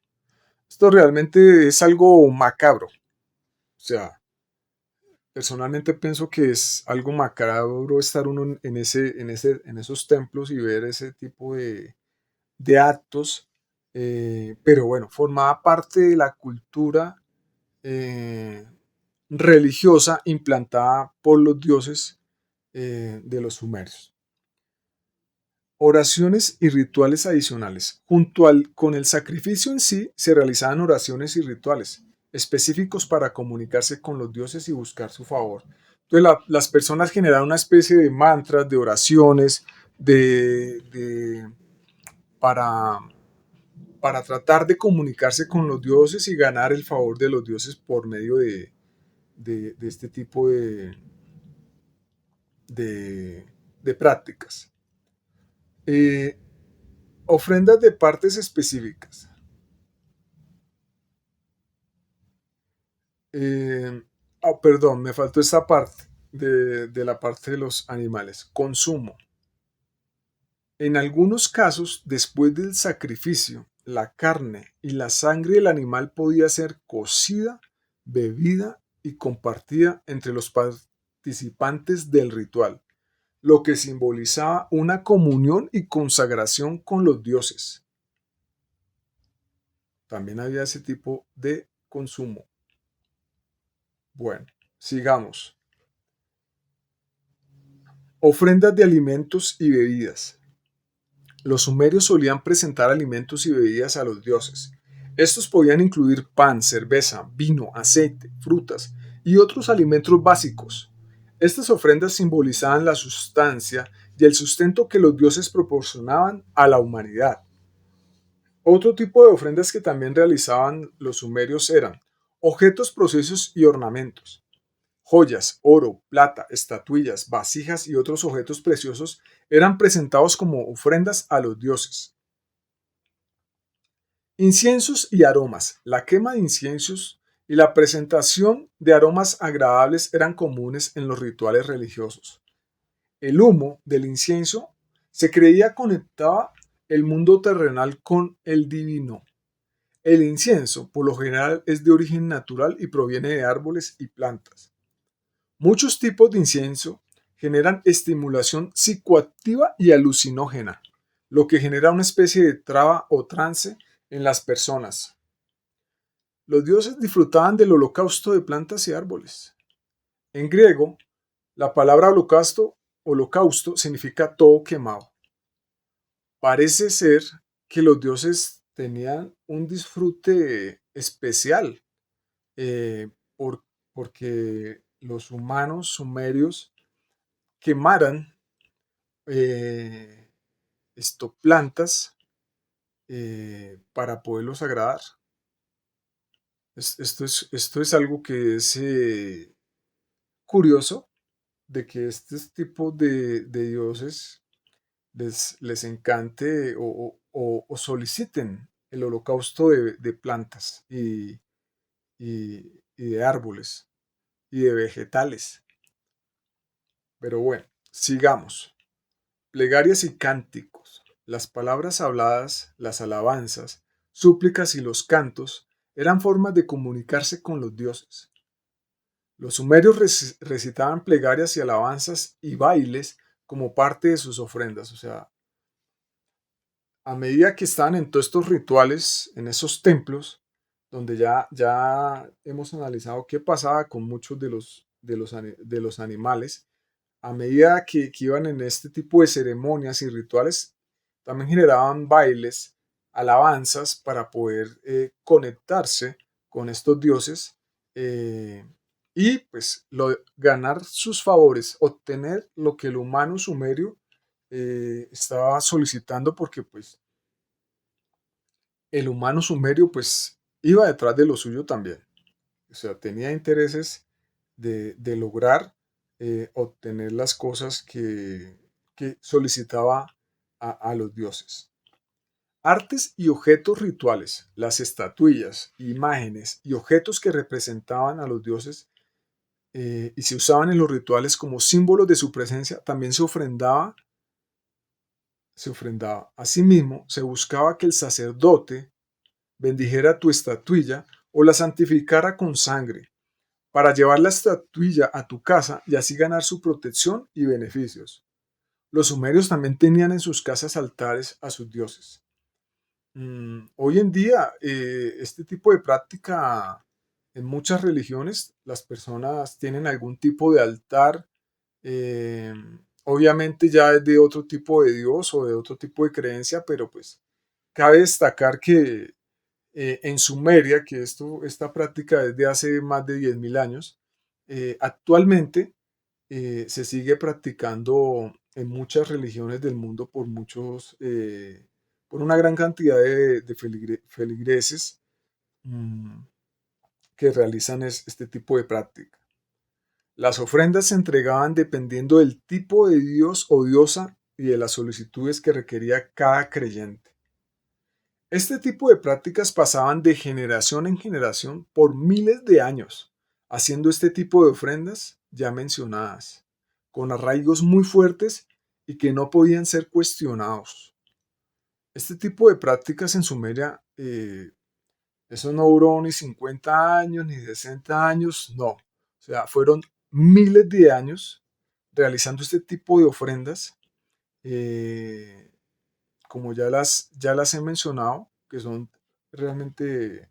esto realmente es algo macabro. O sea, personalmente pienso que es algo macabro estar uno en esos templos y ver ese tipo de actos, pero bueno, formaba parte de la cultura eh, religiosa implantada por los dioses de los sumerios. Oraciones y rituales adicionales. Con el sacrificio en sí se realizaban oraciones y rituales específicos para comunicarse con los dioses y buscar su favor. Entonces las personas generaron una especie de mantras, de oraciones, de para, para tratar de comunicarse con los dioses y ganar el favor de los dioses por medio de este tipo de, de prácticas. Eh, Ofrendas de partes específicas. Eh, Perdón, me faltó esta parte de la parte de los animales. Consumo. En algunos casos, después del sacrificio, la carne y la sangre del animal podía ser cocida, bebida y compartida entre los participantes del ritual, lo que simbolizaba una comunión y consagración con los dioses. También había ese tipo de consumo. Bueno, sigamos. Ofrendas de alimentos y bebidas. Los sumerios solían presentar alimentos y bebidas a los dioses. Estos podían incluir pan, cerveza, vino, aceite, frutas y otros alimentos básicos. Estas ofrendas simbolizaban la sustancia y el sustento que los dioses proporcionaban a la humanidad. Otro tipo de ofrendas que también realizaban los sumerios eran objetos, procesos y ornamentos. Joyas, oro, plata, estatuillas, vasijas y otros objetos preciosos eran presentados como ofrendas a los dioses. Inciensos y aromas. La quema de inciensos y la presentación de aromas agradables eran comunes en los rituales religiosos. El humo del incienso se creía conectaba el mundo terrenal con el divino. El incienso, por lo general, es de origen natural y proviene de árboles y plantas. Muchos tipos de incienso generan estimulación psicoactiva y alucinógena, lo que genera una especie de traba o trance en las personas. Los dioses disfrutaban del holocausto de plantas y árboles. En griego, la palabra holocausto significa todo quemado. Parece ser que los dioses tenían un disfrute especial eh, por- porque los humanos sumerios quemaran eh, plantas para poderlos agradar. Esto es algo que es curioso, de que este tipo de dioses les encante o soliciten el holocausto de plantas y de árboles y de vegetales. Pero bueno, sigamos. Plegarias y cánticos. Las palabras habladas, las alabanzas, súplicas y los cantos eran formas de comunicarse con los dioses. Los sumerios recitaban plegarias y alabanzas y bailes como parte de sus ofrendas. O sea, a medida que estaban en todos estos rituales, en esos templos, donde ya hemos analizado qué pasaba con muchos de los animales, a medida que iban en este tipo de ceremonias y rituales, también generaban bailes, alabanzas para poder conectarse con estos dioses eh, y pues ganar sus favores, obtener lo que el humano sumerio estaba solicitando porque pues el humano sumerio pues iba detrás de lo suyo también. O sea, tenía intereses de lograr obtener las cosas que solicitaba a los dioses. Artes y objetos rituales, las estatuillas, imágenes y objetos que representaban a los dioses y se usaban en los rituales como símbolos de su presencia, también se ofrendaba. Asimismo, se buscaba que el sacerdote bendijera tu estatuilla o la santificara con sangre, para llevar la estatuilla a tu casa y así ganar su protección y beneficios. Los sumerios también tenían en sus casas altares a sus dioses. Hoy en día, este tipo de práctica en muchas religiones, las personas tienen algún tipo de altar, eh, obviamente ya es de otro tipo de dios o de otro tipo de creencia, pero pues cabe destacar que en Sumeria, que esta práctica es de hace más de 10.000 años, actualmente se sigue practicando en muchas religiones del mundo por una gran cantidad de feligreses mm, que realizan este tipo de práctica. Las ofrendas se entregaban dependiendo del tipo de dios o diosa y de las solicitudes que requería cada creyente. Este tipo de prácticas pasaban de generación en generación por miles de años, haciendo este tipo de ofrendas ya mencionadas, con arraigos muy fuertes y que no podían ser cuestionados. Este tipo de prácticas en Sumeria, eso no duró ni 50 años, ni 60 años, no. O sea, fueron miles de años realizando este tipo de ofrendas, eh, como ya las he mencionado, que son realmente,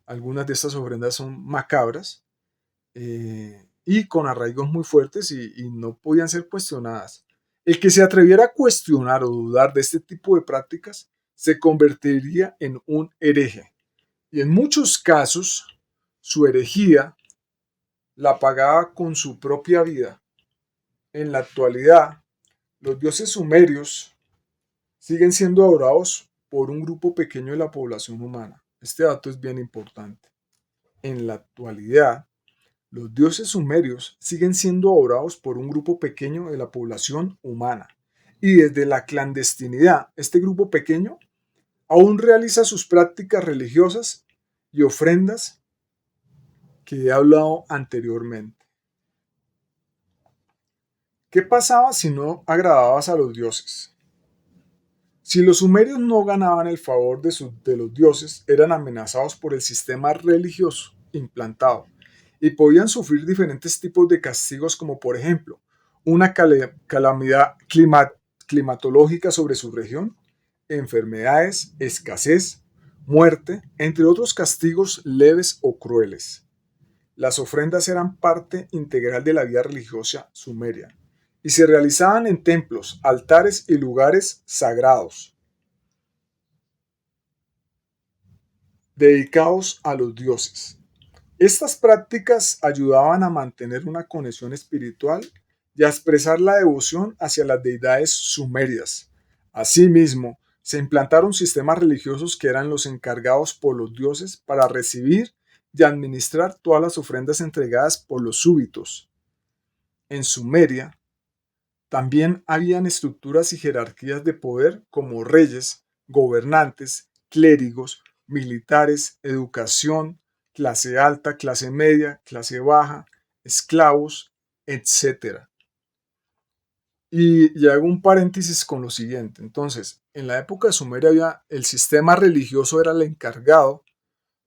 algunas de estas ofrendas son macabras, y con arraigos muy fuertes y no podían ser cuestionadas. El que se atreviera a cuestionar o dudar de este tipo de prácticas se convertiría en un hereje. Y en muchos casos, su herejía la pagaba con su propia vida. En la actualidad, los dioses sumerios siguen siendo adorados por un grupo pequeño de la población humana. Este dato es bien importante. En la actualidad, los dioses sumerios siguen siendo adorados por un grupo pequeño de la población humana. Y desde la clandestinidad, este grupo pequeño aún realiza sus prácticas religiosas y ofrendas que he hablado anteriormente. ¿Qué pasaba si no agradabas a los dioses? Si los sumerios no ganaban el favor de los dioses, eran amenazados por el sistema religioso implantado y podían sufrir diferentes tipos de castigos, como por ejemplo una calamidad climatológica sobre su región, enfermedades, escasez, muerte, entre otros castigos leves o crueles. Las ofrendas eran parte integral de la vida religiosa sumeria y se realizaban en templos, altares y lugares sagrados dedicados a los dioses. Estas prácticas ayudaban a mantener una conexión espiritual y a expresar la devoción hacia las deidades sumerias. Asimismo, se implantaron sistemas religiosos que eran los encargados por los dioses para recibir y administrar todas las ofrendas entregadas por los súbitos. En Sumeria también habían estructuras y jerarquías de poder como reyes, gobernantes, clérigos, militares, educación, clase alta, clase media, clase baja, esclavos, etcétera. Y hago un paréntesis con lo siguiente. Entonces, en la época de Sumeria el sistema religioso era el encargado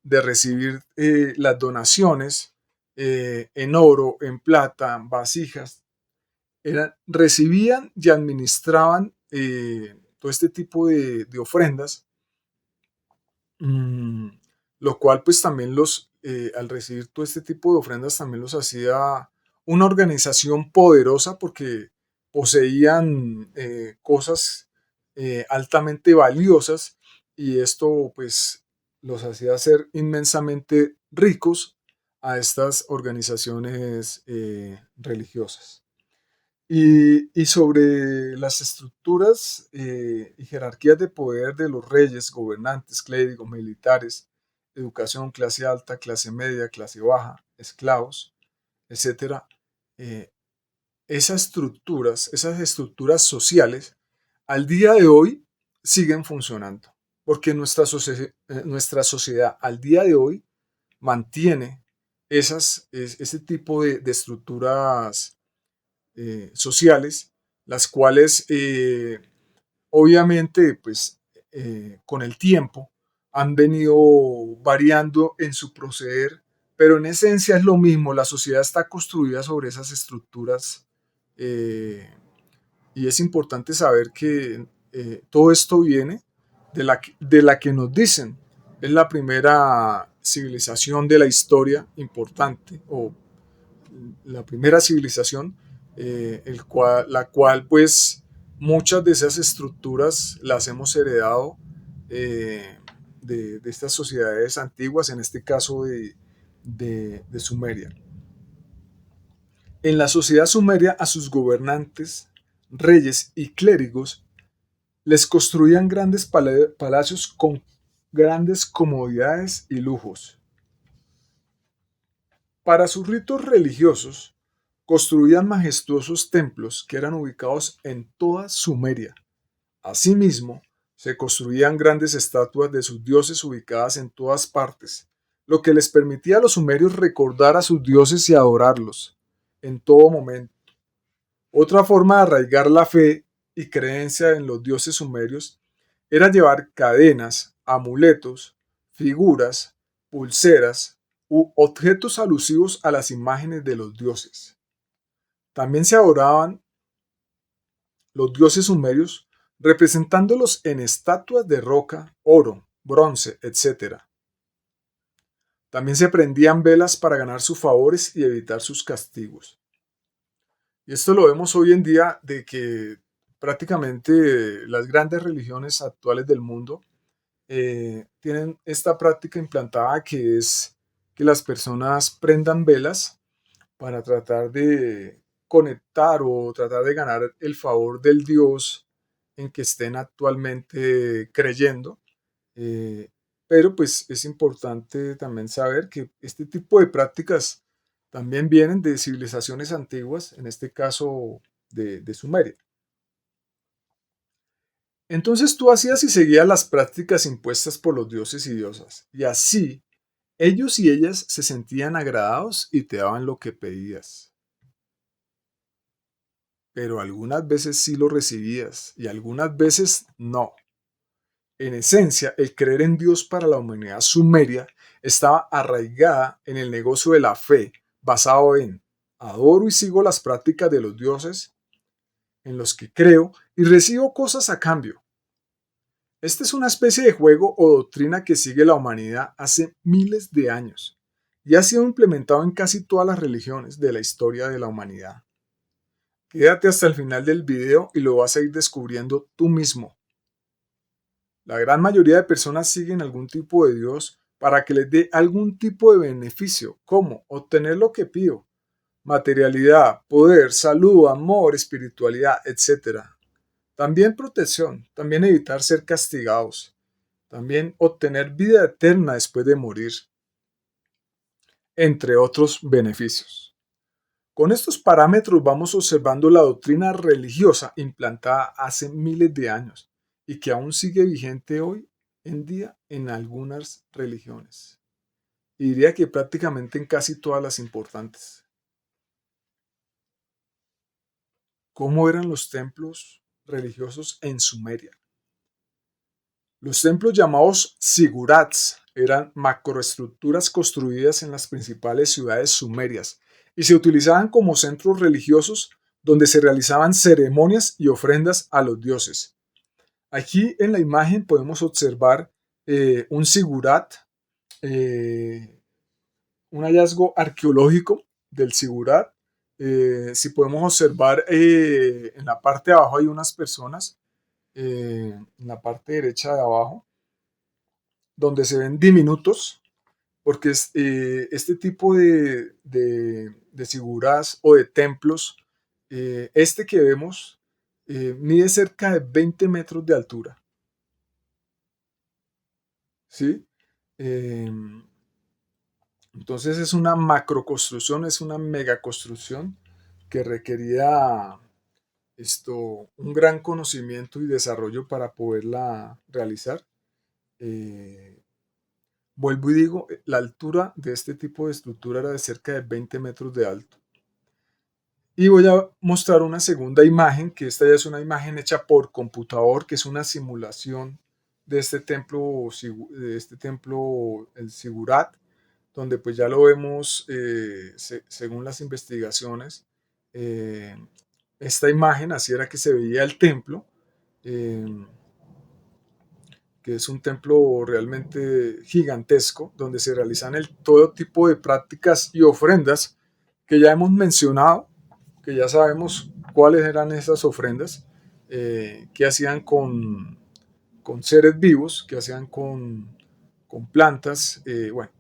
de recibir las donaciones en oro, en plata, vasijas, recibían y administraban todo este tipo de ofrendas, mmm, lo cual pues también al recibir todo este tipo de ofrendas también los hacía una organización poderosa porque poseían cosas altamente valiosas, y esto pues los hacía ser inmensamente ricos a estas organizaciones religiosas. Y sobre las estructuras y jerarquías de poder de los reyes, gobernantes, clérigos, militares, educación, clase alta, clase media, clase baja, esclavos, etcétera, eh, esas estructuras sociales, al día de hoy siguen funcionando, porque nuestra sociedad al día de hoy mantiene ese tipo de estructuras sociales, las cuales obviamente pues con el tiempo han venido variando en su proceder, pero en esencia es lo mismo. La sociedad está construida sobre esas estructuras, eh, y es importante saber que todo esto viene de la que nos dicen es la primera civilización de la historia importante, o la primera civilización, la cual pues muchas de esas estructuras las hemos heredado eh, de estas sociedades antiguas, en este caso de Sumeria. En la sociedad sumeria a sus gobernantes, reyes y clérigos les construían grandes palacios con grandes comodidades y lujos. Para sus ritos religiosos, construían majestuosos templos que eran ubicados en toda Sumeria. Asimismo, se construían grandes estatuas de sus dioses ubicadas en todas partes, lo que les permitía a los sumerios recordar a sus dioses y adorarlos en todo momento. Otra forma de arraigar la fe y creencia en los dioses sumerios era llevar cadenas, amuletos, figuras, pulseras u objetos alusivos a las imágenes de los dioses. También se adoraban los dioses sumerios representándolos en estatuas de roca, oro, bronce, etc. También se prendían velas para ganar sus favores y evitar sus castigos. Y esto lo vemos hoy en día de que prácticamente las grandes religiones actuales del mundo tienen esta práctica implantada que es que las personas prendan velas para tratar de conectar o tratar de ganar el favor del Dios en que estén actualmente creyendo. eh, pero pues es importante también saber que este tipo de prácticas también vienen de civilizaciones antiguas, en este caso de Sumeria. Entonces tú hacías y seguías las prácticas impuestas por los dioses y diosas, y así ellos y ellas se sentían agradados y te daban lo que pedías. Pero algunas veces sí lo recibías y algunas veces no. En esencia, el creer en Dios para la humanidad sumeria estaba arraigada en el negocio de la fe, basado en adoro y sigo las prácticas de los dioses en los que creo y recibo cosas a cambio. Esta es una especie de juego o doctrina que sigue la humanidad hace miles de años y ha sido implementado en casi todas las religiones de la historia de la humanidad. Quédate hasta el final del video y lo vas a ir descubriendo tú mismo. La gran mayoría de personas siguen algún tipo de Dios para que les dé algún tipo de beneficio, como obtener lo que pido, materialidad, poder, salud, amor, espiritualidad, etc. También protección, también evitar ser castigados, también obtener vida eterna después de morir, entre otros beneficios. Con estos parámetros vamos observando la doctrina religiosa implantada hace miles de años y que aún sigue vigente hoy en día en algunas religiones. Y diría que prácticamente en casi todas las importantes. ¿Cómo eran los templos religiosos en Sumeria? Los templos llamados sigurats eran macroestructuras construidas en las principales ciudades sumerias y se utilizaban como centros religiosos donde se realizaban ceremonias y ofrendas a los dioses. Aquí en la imagen podemos observar un sigurat, eh, un hallazgo arqueológico del sigurat. Si podemos observar en la parte de abajo hay unas personas, en la parte derecha de abajo, donde se ven diminutos, porque este tipo de figuras o de templos, este que vemos, mide cerca de 20 metros de altura, ¿sí? Eh, entonces es una macroconstrucción, es una megaconstrucción que requería un gran conocimiento y desarrollo para poderla realizar. Eh, Vuelvo y digo, la altura de este tipo de estructura era de cerca de 20 metros de alto. Y voy a mostrar una segunda imagen, que esta ya es una imagen hecha por computador, que es una simulación de este templo, el Sigurat, donde pues ya lo vemos según las investigaciones. eh, Esta imagen, así era que se veía el templo. eh, que es un templo realmente gigantesco, donde se realizan todo tipo de prácticas y ofrendas que ya hemos mencionado, que ya sabemos cuáles eran esas ofrendas, que hacían con seres vivos, que hacían con plantas, bueno,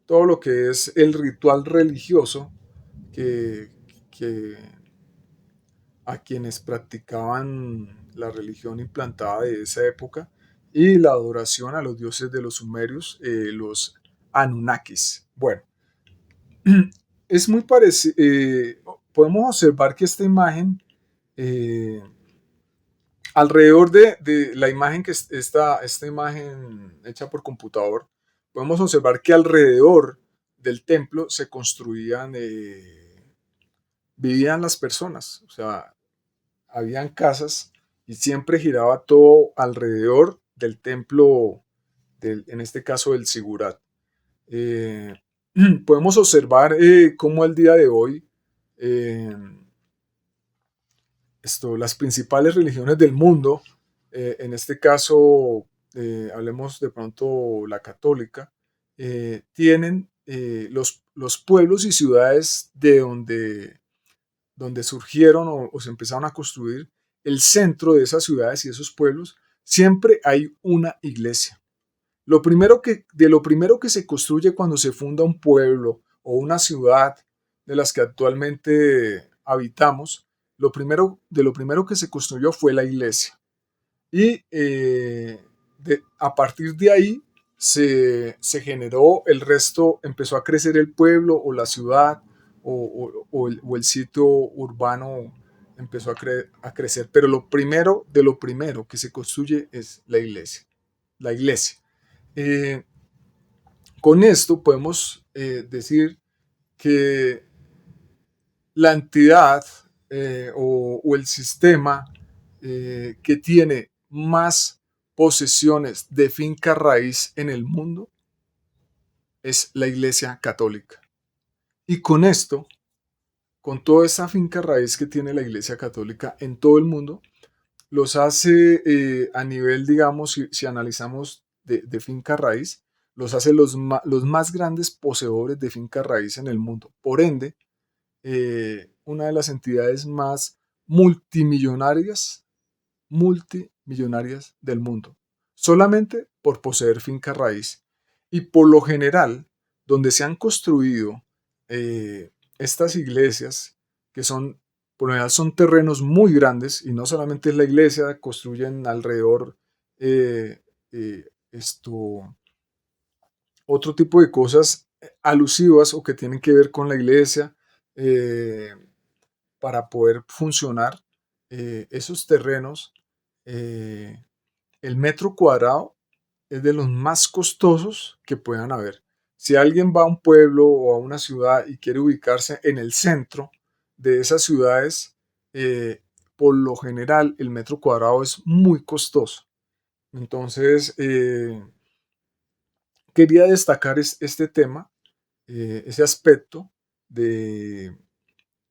todo lo que es el ritual religioso que, que a quienes practicaban la religión implantada de esa época y la adoración a los dioses de los sumerios, los Anunnakis. Bueno, es muy parecido. Podemos observar que esta imagen, eh, alrededor de la imagen esta imagen hecha por computador, podemos observar que alrededor del templo se construían, vivían las personas, o sea, habían casas y siempre giraba todo alrededor del templo, en este caso del Sigurat. Eh, Podemos observar cómo al día de hoy, eh, las principales religiones del mundo, en este caso, hablemos de pronto la católica, tienen los pueblos y ciudades donde surgieron o se empezaron a construir, el centro de esas ciudades y esos pueblos, siempre hay una iglesia. De lo primero que se construye cuando se funda un pueblo o una ciudad de las que actualmente habitamos, de lo primero que se construyó fue la iglesia. Y a partir de ahí se generó el resto, empezó a crecer el pueblo o la ciudad o el sitio urbano empezó a crecer. Pero de lo primero que se construye es la iglesia. La iglesia. Eh, con esto podemos decir que la entidad o el sistema que tiene más posesiones de finca raíz en el mundo es la Iglesia Católica. Y con esto, con toda esa finca raíz que tiene la Iglesia Católica en todo el mundo, los hace a nivel, digamos, si analizamos de finca raíz, los hace los más grandes poseedores de finca raíz en el mundo. Por ende, una de las entidades más multimillonarias, multimillonarias del mundo, solamente por poseer finca raíz. Y por lo general, donde se han construido estas iglesias, que son, por lo general son terrenos muy grandes, y no solamente es la iglesia, construyen alrededor eh, esto, otro tipo de cosas alusivas o que tienen que ver con la iglesia, eh, para poder funcionar esos terrenos. eh, el metro cuadrado es de los más costosos que puedan haber. Si alguien va a un pueblo o a una ciudad y quiere ubicarse en el centro de esas ciudades, por lo general el metro cuadrado es muy costoso. Entonces, quería destacar este tema, ese aspecto de,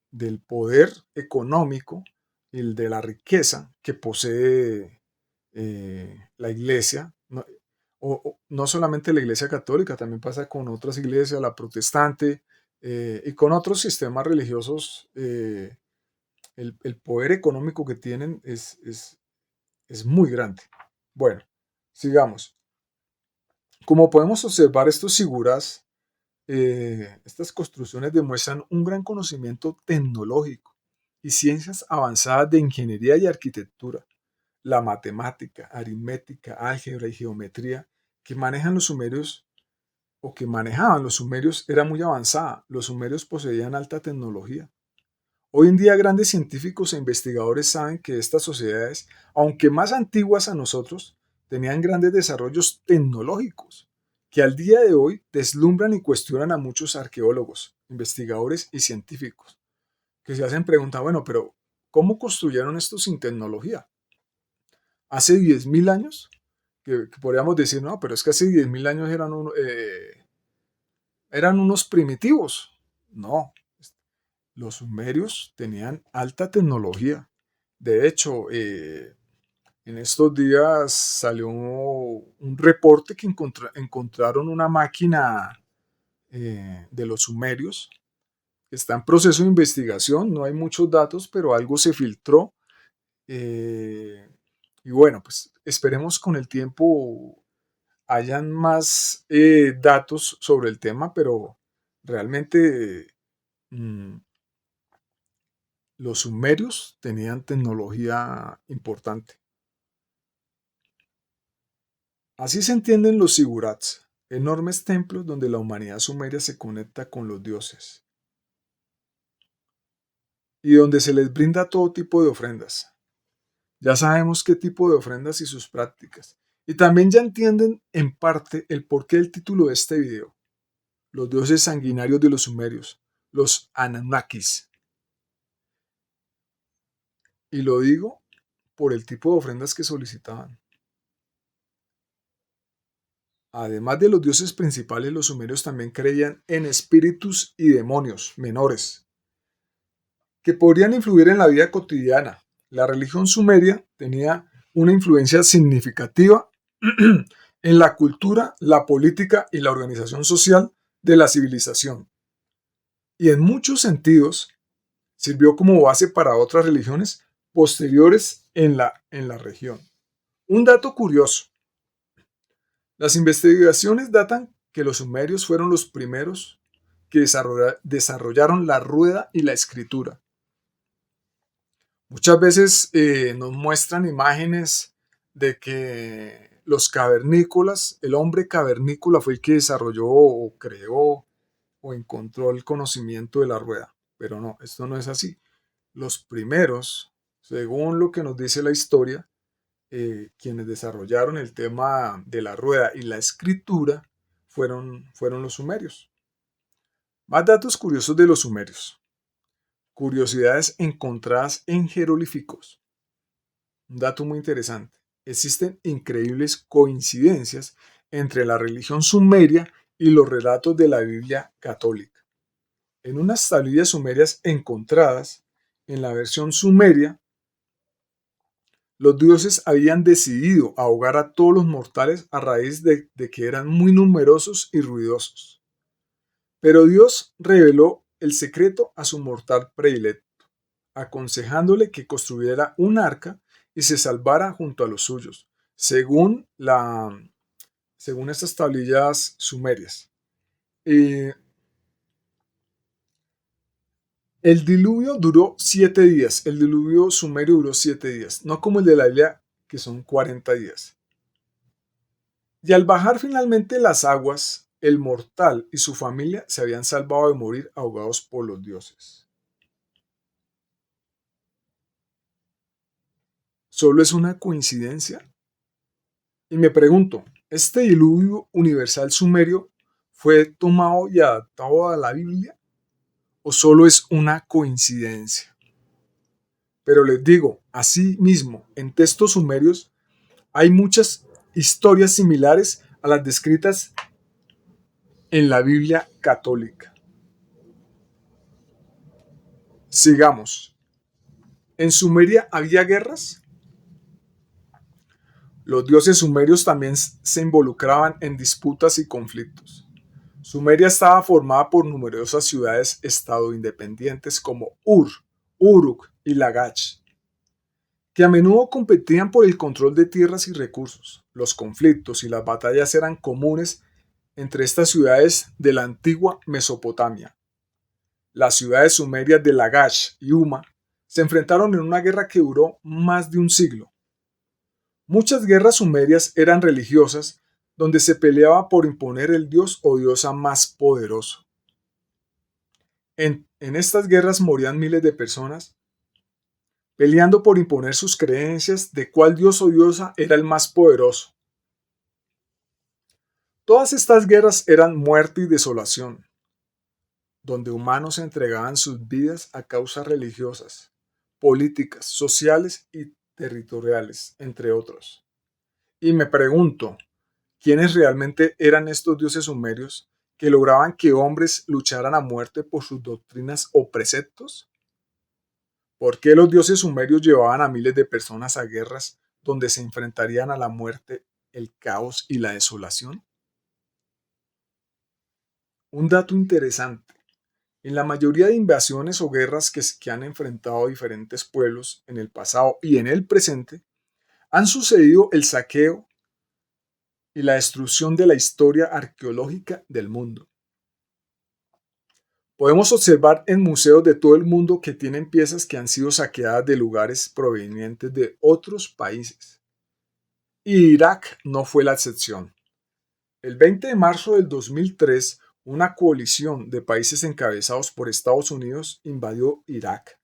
del poder económico y el de la riqueza que posee la iglesia. No, no solamente la iglesia católica, también pasa con otras iglesias, la protestante, y con otros sistemas religiosos. El poder económico que tienen es muy grande. Bueno, sigamos. Como podemos observar, estos figuras, estas construcciones demuestran un gran conocimiento tecnológico y ciencias avanzadas de ingeniería y arquitectura, la matemática, aritmética, álgebra y geometría que manejan los sumerios o que manejaban los sumerios era muy avanzada. Los sumerios poseían alta tecnología. Hoy en día grandes científicos e investigadores saben que estas sociedades, aunque más antiguas a nosotros, tenían grandes desarrollos tecnológicos que al día de hoy deslumbran y cuestionan a muchos arqueólogos, investigadores y científicos, que se hacen preguntas, bueno, pero ¿cómo construyeron esto sin tecnología? Hace 10.000 años, que podríamos decir, no, pero es que hace 10.000 años eran unos primitivos. No, los sumerios tenían alta tecnología. De hecho, en estos días salió un reporte que encontraron una máquina de los sumerios que está en proceso de investigación. No hay muchos datos, pero algo se filtró. eh, y bueno, pues esperemos con el tiempo hayan más datos sobre el tema, pero realmente mm, los sumerios tenían tecnología importante. Así se entienden los sigurats, enormes templos donde la humanidad sumeria se conecta con los dioses y donde se les brinda todo tipo de ofrendas. Ya sabemos qué tipo de ofrendas y sus prácticas. Y también ya entienden en parte el porqué del título de este video, los dioses sanguinarios de los sumerios, los Anunnakis. Y lo digo por el tipo de ofrendas que solicitaban. Además de los dioses principales, los sumerios también creían en espíritus y demonios menores que podrían influir en la vida cotidiana. La religión sumeria tenía una influencia significativa en la cultura, la política y la organización social de la civilización. Y en muchos sentidos sirvió como base para otras religiones posteriores en la región. Un dato curioso. Las investigaciones datan que los sumerios fueron los primeros que desarrollaron la rueda y la escritura. Muchas veces nos muestran imágenes de que los cavernícolas, el hombre cavernícola fue el que desarrolló o creó o encontró el conocimiento de la rueda. Pero no, esto no es así. Los primeros, según lo que nos dice la historia, quienes desarrollaron el tema de la rueda y la escritura fueron los sumerios. Más datos curiosos de los sumerios. Curiosidades encontradas en jeroglíficos. Un dato muy interesante. Existen increíbles coincidencias entre la religión sumeria y los relatos de la Biblia católica. En unas tablillas sumerias encontradas en la versión sumeria, los dioses habían decidido ahogar a todos los mortales a raíz de que eran muy numerosos y ruidosos. Pero Dios reveló el secreto a su mortal predilecto, aconsejándole que construyera un arca y se salvara junto a los suyos, según estas tablillas sumerias. El diluvio duró 7 días, el diluvio sumerio duró 7 días, no como el de la Biblia, que son 40 días. Y al bajar finalmente las aguas, el mortal y su familia se habían salvado de morir ahogados por los dioses. ¿Solo es una coincidencia? Y me pregunto, ¿este diluvio universal sumerio fue tomado y adaptado a la Biblia? ¿O solo es una coincidencia? Pero les digo, así mismo, en textos sumerios hay muchas historias similares a las descritas en la Biblia católica. Sigamos. ¿En Sumeria había guerras? Los dioses sumerios también se involucraban en disputas y conflictos. Sumeria estaba formada por numerosas ciudades-estado independientes como Ur, Uruk y Lagash, que a menudo competían por el control de tierras y recursos. Los conflictos y las batallas eran comunes entre estas ciudades de la antigua Mesopotamia. Las ciudades sumerias de Lagash y Huma se enfrentaron en una guerra que duró más de un siglo. Muchas guerras sumerias eran religiosas, donde se peleaba por imponer el dios o diosa más poderoso. En estas guerras morían miles de personas, peleando por imponer sus creencias de cuál dios o diosa era el más poderoso. Todas estas guerras eran muerte y desolación, donde humanos entregaban sus vidas a causas religiosas, políticas, sociales y territoriales, entre otros. Y me pregunto, ¿quiénes realmente eran estos dioses sumerios que lograban que hombres lucharan a muerte por sus doctrinas o preceptos? ¿Por qué los dioses sumerios llevaban a miles de personas a guerras donde se enfrentarían a la muerte, el caos y la desolación? Un dato interesante. En la mayoría de invasiones o guerras que han enfrentado diferentes pueblos en el pasado y en el presente, han sucedido el saqueo y la destrucción de la historia arqueológica del mundo. Podemos observar en museos de todo el mundo que tienen piezas que han sido saqueadas de lugares provenientes de otros países. Y Irak no fue la excepción. El 20 de marzo del 2003, una coalición de países encabezados por Estados Unidos invadió Irak,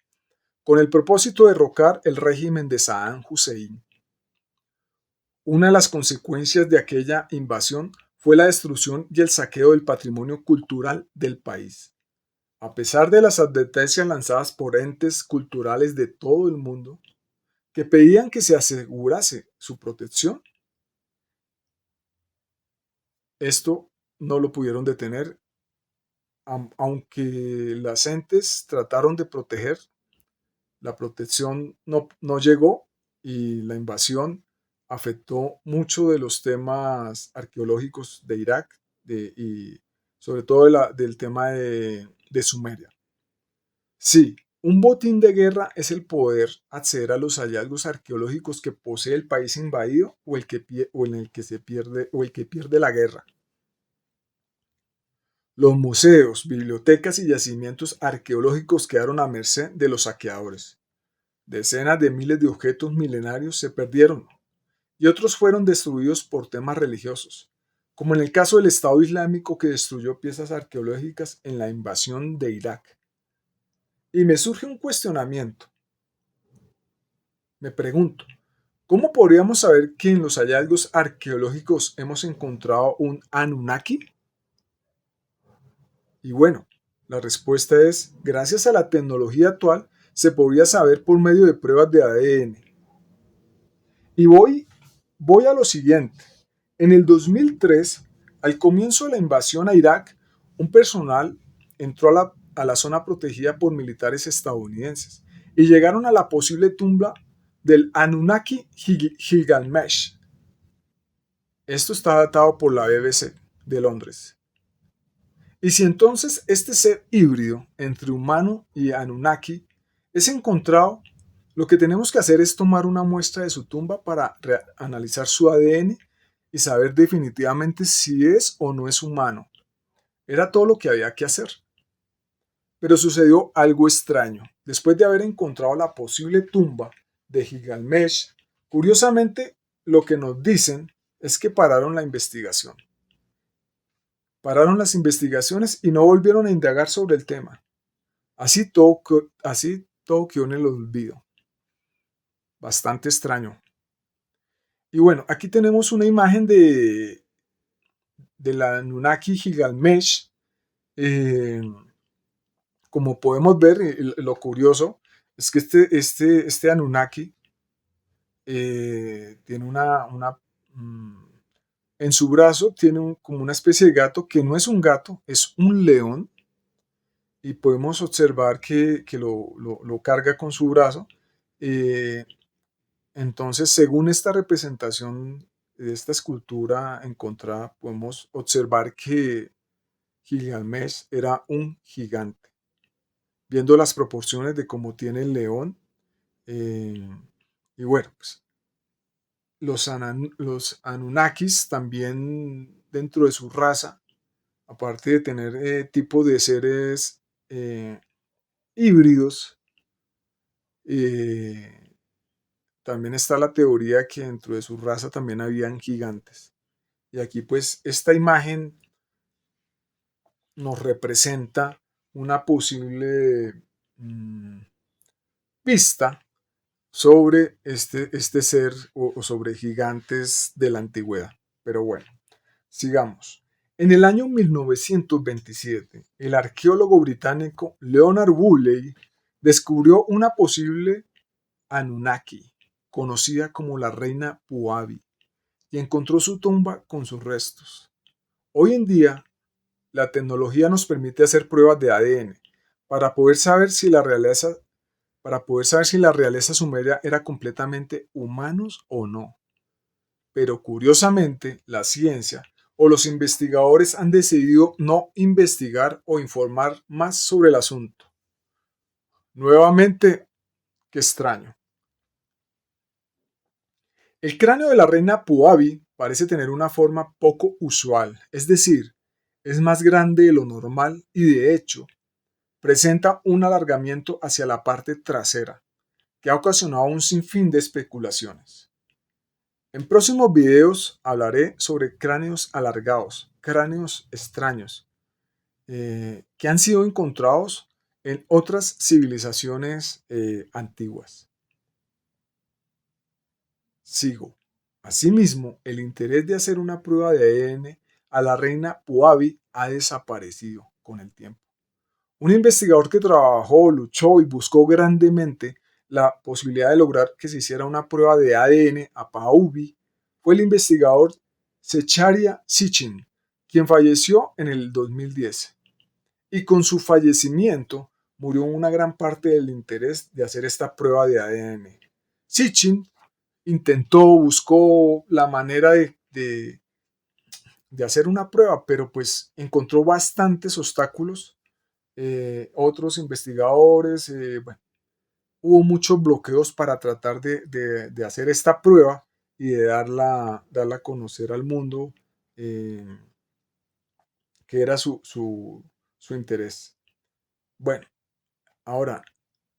con el propósito de derrocar el régimen de Saddam Hussein. Una de las consecuencias de aquella invasión fue la destrucción y el saqueo del patrimonio cultural del país. A pesar de las advertencias lanzadas por entes culturales de todo el mundo que pedían que se asegurase su protección, esto no lo pudieron detener, aunque las entes trataron de proteger, la protección no llegó y la invasión afectó mucho de los temas arqueológicos de Irak y sobre todo del tema de Sumeria. Sí, un botín de guerra es el poder acceder a los hallazgos arqueológicos que posee el país invadido o en el que se pierde o el que pierde la guerra. Los museos, bibliotecas y yacimientos arqueológicos quedaron a merced de los saqueadores. Decenas de miles de objetos milenarios se perdieron y otros fueron destruidos por temas religiosos, como en el caso del Estado Islámico que destruyó piezas arqueológicas en la invasión de Irak. Y me surge un cuestionamiento. Me pregunto, ¿cómo podríamos saber que en los hallazgos arqueológicos hemos encontrado un Anunnaki? Y bueno, la respuesta es, gracias a la tecnología actual, se podría saber por medio de pruebas de ADN. Y voy a lo siguiente. En el 2003, al comienzo de la invasión a Irak, un personal entró a la zona protegida por militares estadounidenses y llegaron a la posible tumba del Anunnaki Gilgamesh. Esto está datado por la BBC de Londres. Y si entonces este ser híbrido entre humano y Anunnaki es encontrado, lo que tenemos que hacer es tomar una muestra de su tumba para analizar su ADN y saber definitivamente si es o no es humano. Era todo lo que había que hacer. Pero sucedió algo extraño. Después de haber encontrado la posible tumba de Gilgamesh, curiosamente lo que nos dicen es que pararon la investigación. Pararon las investigaciones y no volvieron a indagar sobre el tema. Así todo quedó en el olvido. Bastante extraño. Y bueno, aquí tenemos una imagen de la Anunnaki Gilgamesh. Como podemos ver, lo curioso es que este Anunnaki tiene en su brazo tiene como una especie de gato que no es un gato, es un león. Y podemos observar que lo carga con su brazo. Eh, entonces, según esta representación de esta escultura encontrada, podemos observar que Gilgamesh era un gigante. Viendo las proporciones de cómo tiene el león. eh, y bueno, pues los Anunnakis también dentro de su raza, aparte de tener tipo de seres híbridos, eh, también está la teoría que dentro de su raza también habían gigantes. Y aquí pues esta imagen nos representa una posible pista sobre este ser o sobre gigantes de la antigüedad. Pero bueno, sigamos. En el año 1927, el arqueólogo británico Leonard Woolley descubrió una posible Anunnaki, conocida como la reina Puabi, y encontró su tumba con sus restos. Hoy en día, la tecnología nos permite hacer pruebas de ADN para poder saber si la realeza sumeria era completamente humanos o no. Pero curiosamente, la ciencia o los investigadores han decidido no investigar o informar más sobre el asunto. Nuevamente, qué extraño. El cráneo de la reina Puabi parece tener una forma poco usual, es decir, es más grande de lo normal y de hecho, presenta un alargamiento hacia la parte trasera que ha ocasionado un sinfín de especulaciones. En próximos videos hablaré sobre cráneos alargados, cráneos extraños, que han sido encontrados en otras civilizaciones antiguas. Sigo. Asimismo, el interés de hacer una prueba de ADN a la reina Puabi ha desaparecido con el tiempo. Un investigador que trabajó, luchó y buscó grandemente la posibilidad de lograr que se hiciera una prueba de ADN a Puabi fue el investigador Zecharia Sitchin, quien falleció en el 2010. Y con su fallecimiento murió una gran parte del interés de hacer esta prueba de ADN. Sitchin intentó, buscó la manera de hacer una prueba, pero pues encontró bastantes obstáculos. Otros investigadores, bueno, hubo muchos bloqueos para tratar de hacer esta prueba y de darla a conocer al mundo, eh, que era su interés. Bueno, ahora,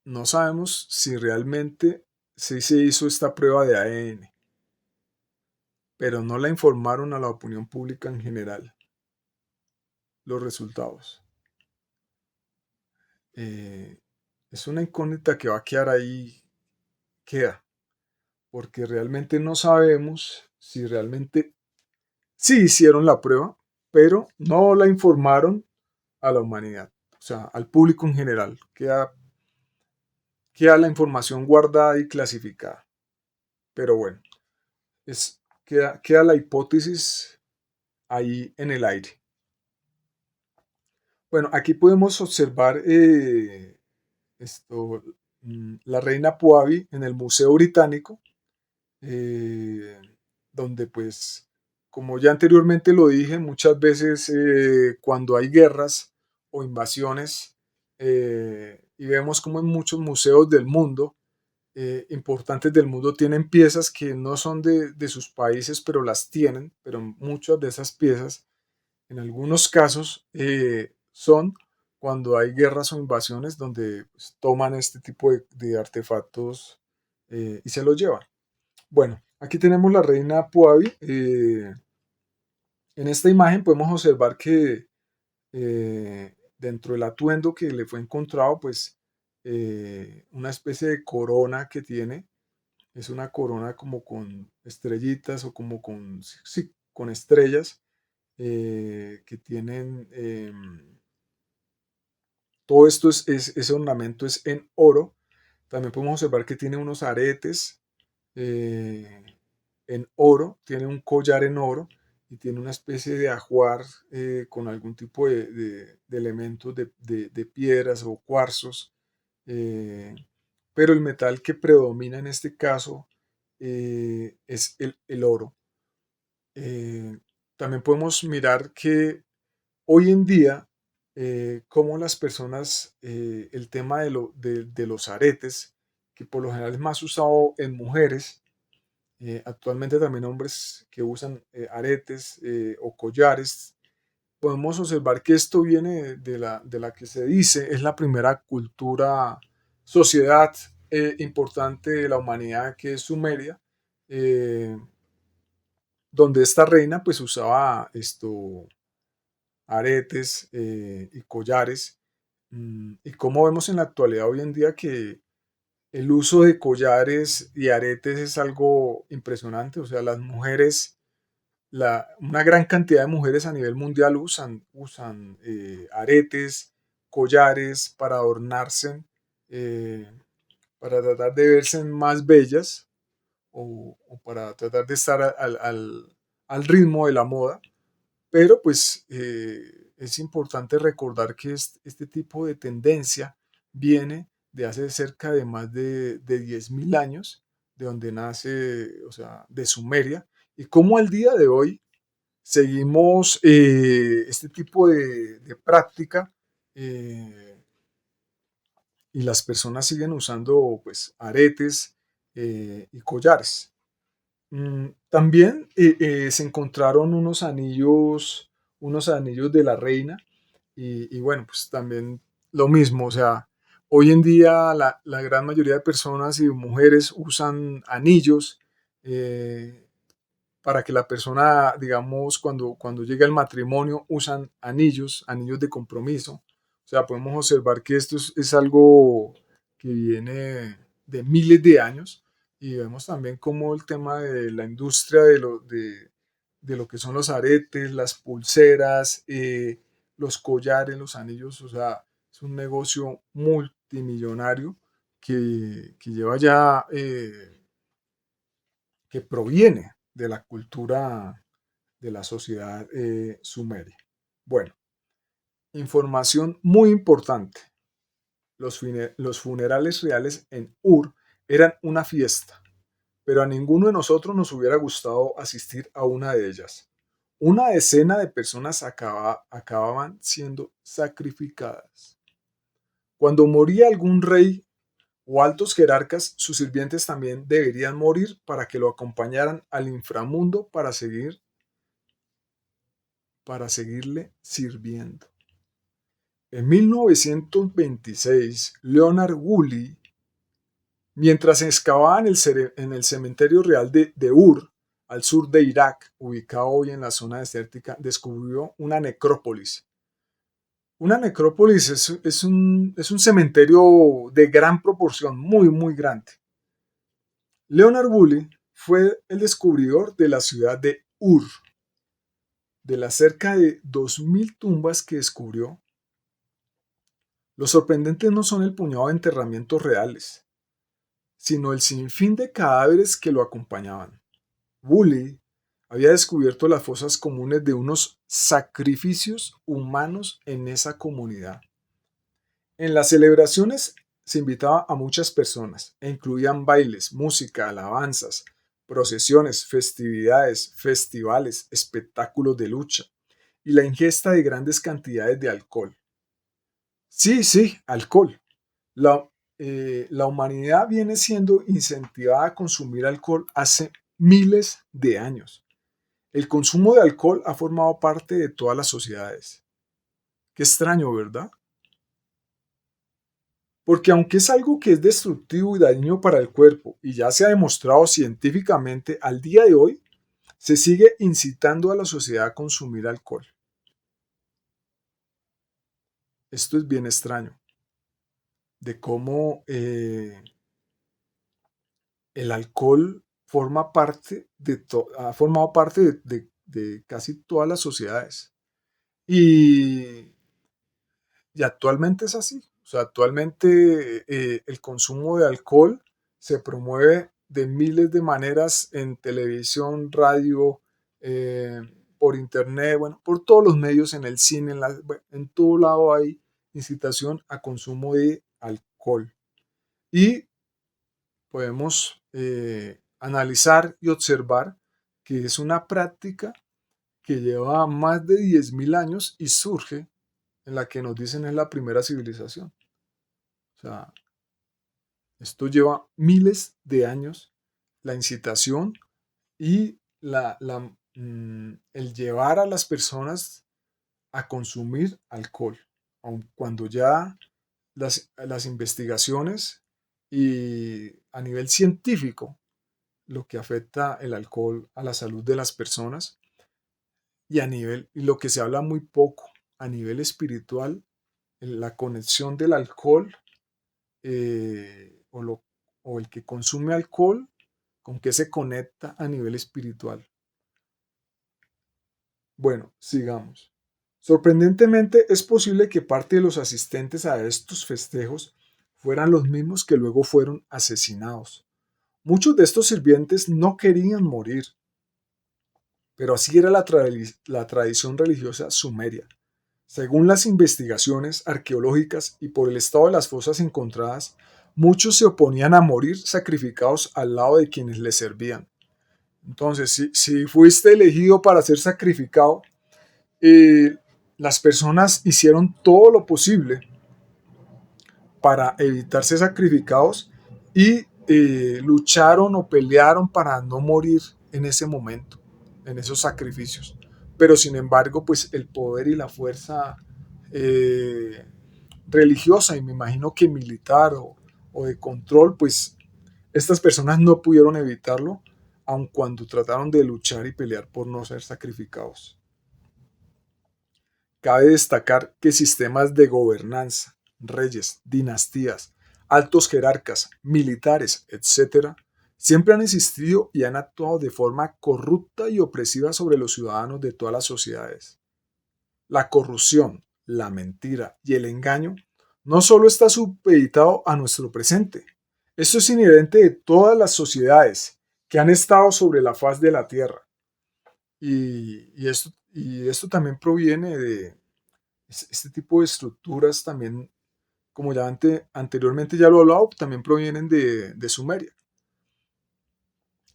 no sabemos si realmente sí se hizo esta prueba de ADN, pero no la informaron a la opinión pública en general los resultados. Eh, es una incógnita que va a quedar ahí, queda, porque realmente no sabemos si realmente sí hicieron la prueba, pero no la informaron a la humanidad, o sea, al público en general. Queda la información guardada y clasificada. Pero bueno, queda la hipótesis ahí en el aire. Bueno, aquí podemos observar la reina Puabi en el Museo Británico, eh, donde pues, como ya anteriormente lo dije, muchas veces cuando hay guerras o invasiones, y vemos como en muchos museos del mundo, importantes del mundo, tienen piezas que no son de sus países, pero las tienen, pero muchas de esas piezas, en algunos casos, son cuando hay guerras o invasiones donde pues, toman este tipo de artefactos y se los llevan. Bueno, aquí tenemos la reina Puabi. En esta imagen podemos observar que dentro del atuendo que le fue encontrado, pues una especie de corona que tiene, es una corona como con estrellitas o como con, sí, con estrellas que tienen, todo esto ese ornamento es en oro. También podemos observar que tiene unos aretes eh, en oro, tiene un collar en oro y tiene una especie de ajuar con algún tipo de elementos de piedras o cuarzos, eh, pero el metal que predomina en este caso es el oro. Eh, También podemos mirar que hoy en día, cómo las personas, el tema de los aretes, que por lo general es más usado en mujeres, actualmente también hombres que usan aretes o collares, podemos observar que esto viene de la que se dice es la primera cultura, sociedad importante de la humanidad, que es Sumeria, eh, donde esta reina pues usaba aretes y collares. Y como vemos en la actualidad hoy en día que el uso de collares y aretes es algo impresionante. O sea, las mujeres, una gran cantidad de mujeres a nivel mundial usan aretes, collares para adornarse, eh, para tratar de verse más bellas o para tratar de estar al ritmo de la moda. Pero pues es importante recordar que este tipo de tendencia viene de hace cerca de más de 10.000 años, de donde nace, o sea, de Sumeria, y cómo al día de hoy seguimos este tipo de práctica, eh, y las personas siguen usando pues aretes y collares. También se encontraron unos anillos de la reina y bueno, pues también lo mismo, o sea, hoy en día la gran mayoría de personas y mujeres usan anillos, eh, para que la persona, digamos, cuando llega el matrimonio, usan anillos, anillos de compromiso. O sea, podemos observar que esto es algo que viene de miles de años y vemos también cómo el tema de la industria de lo que son los aretes, las pulseras, los collares, los anillos, o sea, es un negocio multimillonario que lleva ya que proviene de la cultura de la sociedad sumeria. Bueno, información muy importante. Los funerales reales en Ur eran una fiesta, pero a ninguno de nosotros nos hubiera gustado asistir a una de ellas. Una decena de personas acababan siendo sacrificadas. Cuando moría algún rey o altos jerarcas, sus sirvientes también deberían morir para que lo acompañaran al inframundo para seguirle sirviendo. En 1926, Leonard Woolley, mientras excavaba en el cementerio real de Ur, al sur de Irak, ubicado hoy en la zona desértica, descubrió una necrópolis. Una necrópolis es un cementerio de gran proporción, muy, muy grande. Leonard Woolley fue el descubridor de la ciudad de Ur. De las cerca de 2000 tumbas que descubrió, lo sorprendente no son el puñado de enterramientos reales, sino el sinfín de cadáveres que lo acompañaban. Woolley había descubierto las fosas comunes de unos sacrificios humanos en esa comunidad. En las celebraciones se invitaba a muchas personas e incluían bailes, música, alabanzas, procesiones, festividades, festivales, espectáculos de lucha y la ingesta de grandes cantidades de alcohol. Sí, sí, alcohol. La, la humanidad viene siendo incentivada a consumir alcohol hace miles de años. El consumo de alcohol ha formado parte de todas las sociedades. Qué extraño, ¿verdad? Porque aunque es algo que es destructivo y dañino para el cuerpo y ya se ha demostrado científicamente, al día de hoy se sigue incitando a la sociedad a consumir alcohol. Esto es bien extraño, de cómo el alcohol ha formado parte de casi todas las sociedades. Y, y actualmente es así. O sea, actualmente el consumo de alcohol se promueve de miles de maneras en televisión, radio, eh, por internet, bueno, por todos los medios, en el cine, bueno, en todo lado hay incitación a consumo de alcohol. Y podemos analizar y observar que es una práctica que lleva más de 10.000 años y surge en la que nos dicen es la primera civilización. O sea, esto lleva miles de años, la incitación y el llevar a las personas a consumir alcohol, aun cuando ya las investigaciones y a nivel científico lo que afecta el alcohol a la salud de las personas y lo que se habla muy poco a nivel espiritual, la conexión del alcohol o, o el que consume alcohol, con qué se conecta a nivel espiritual. Bueno, sigamos. Sorprendentemente, es posible que parte de los asistentes a estos festejos fueran los mismos que luego fueron asesinados. Muchos de estos sirvientes no querían morir, pero así era la tradición religiosa sumeria. Según las investigaciones arqueológicas y por el estado de las fosas encontradas, muchos se oponían a morir sacrificados al lado de quienes les servían. Entonces, si fuiste elegido para ser sacrificado, eh, las personas hicieron todo lo posible para evitar ser sacrificados y lucharon o pelearon para no morir en ese momento, en esos sacrificios. Pero sin embargo, pues el poder y la fuerza eh, religiosa y me imagino que militar o de control, pues estas personas no pudieron evitarlo, aun cuando trataron de luchar y pelear por no ser sacrificados. Cabe destacar que sistemas de gobernanza, reyes, dinastías, altos jerarcas, militares, etcétera, siempre han existido y han actuado de forma corrupta y opresiva sobre los ciudadanos de todas las sociedades. La corrupción, la mentira y el engaño no solo está supeditado a nuestro presente, esto es inherente de todas las sociedades que han estado sobre la faz de la tierra. Y esto también proviene de este tipo de estructuras también, como ya anteriormente ya lo he hablado, también provienen de Sumeria.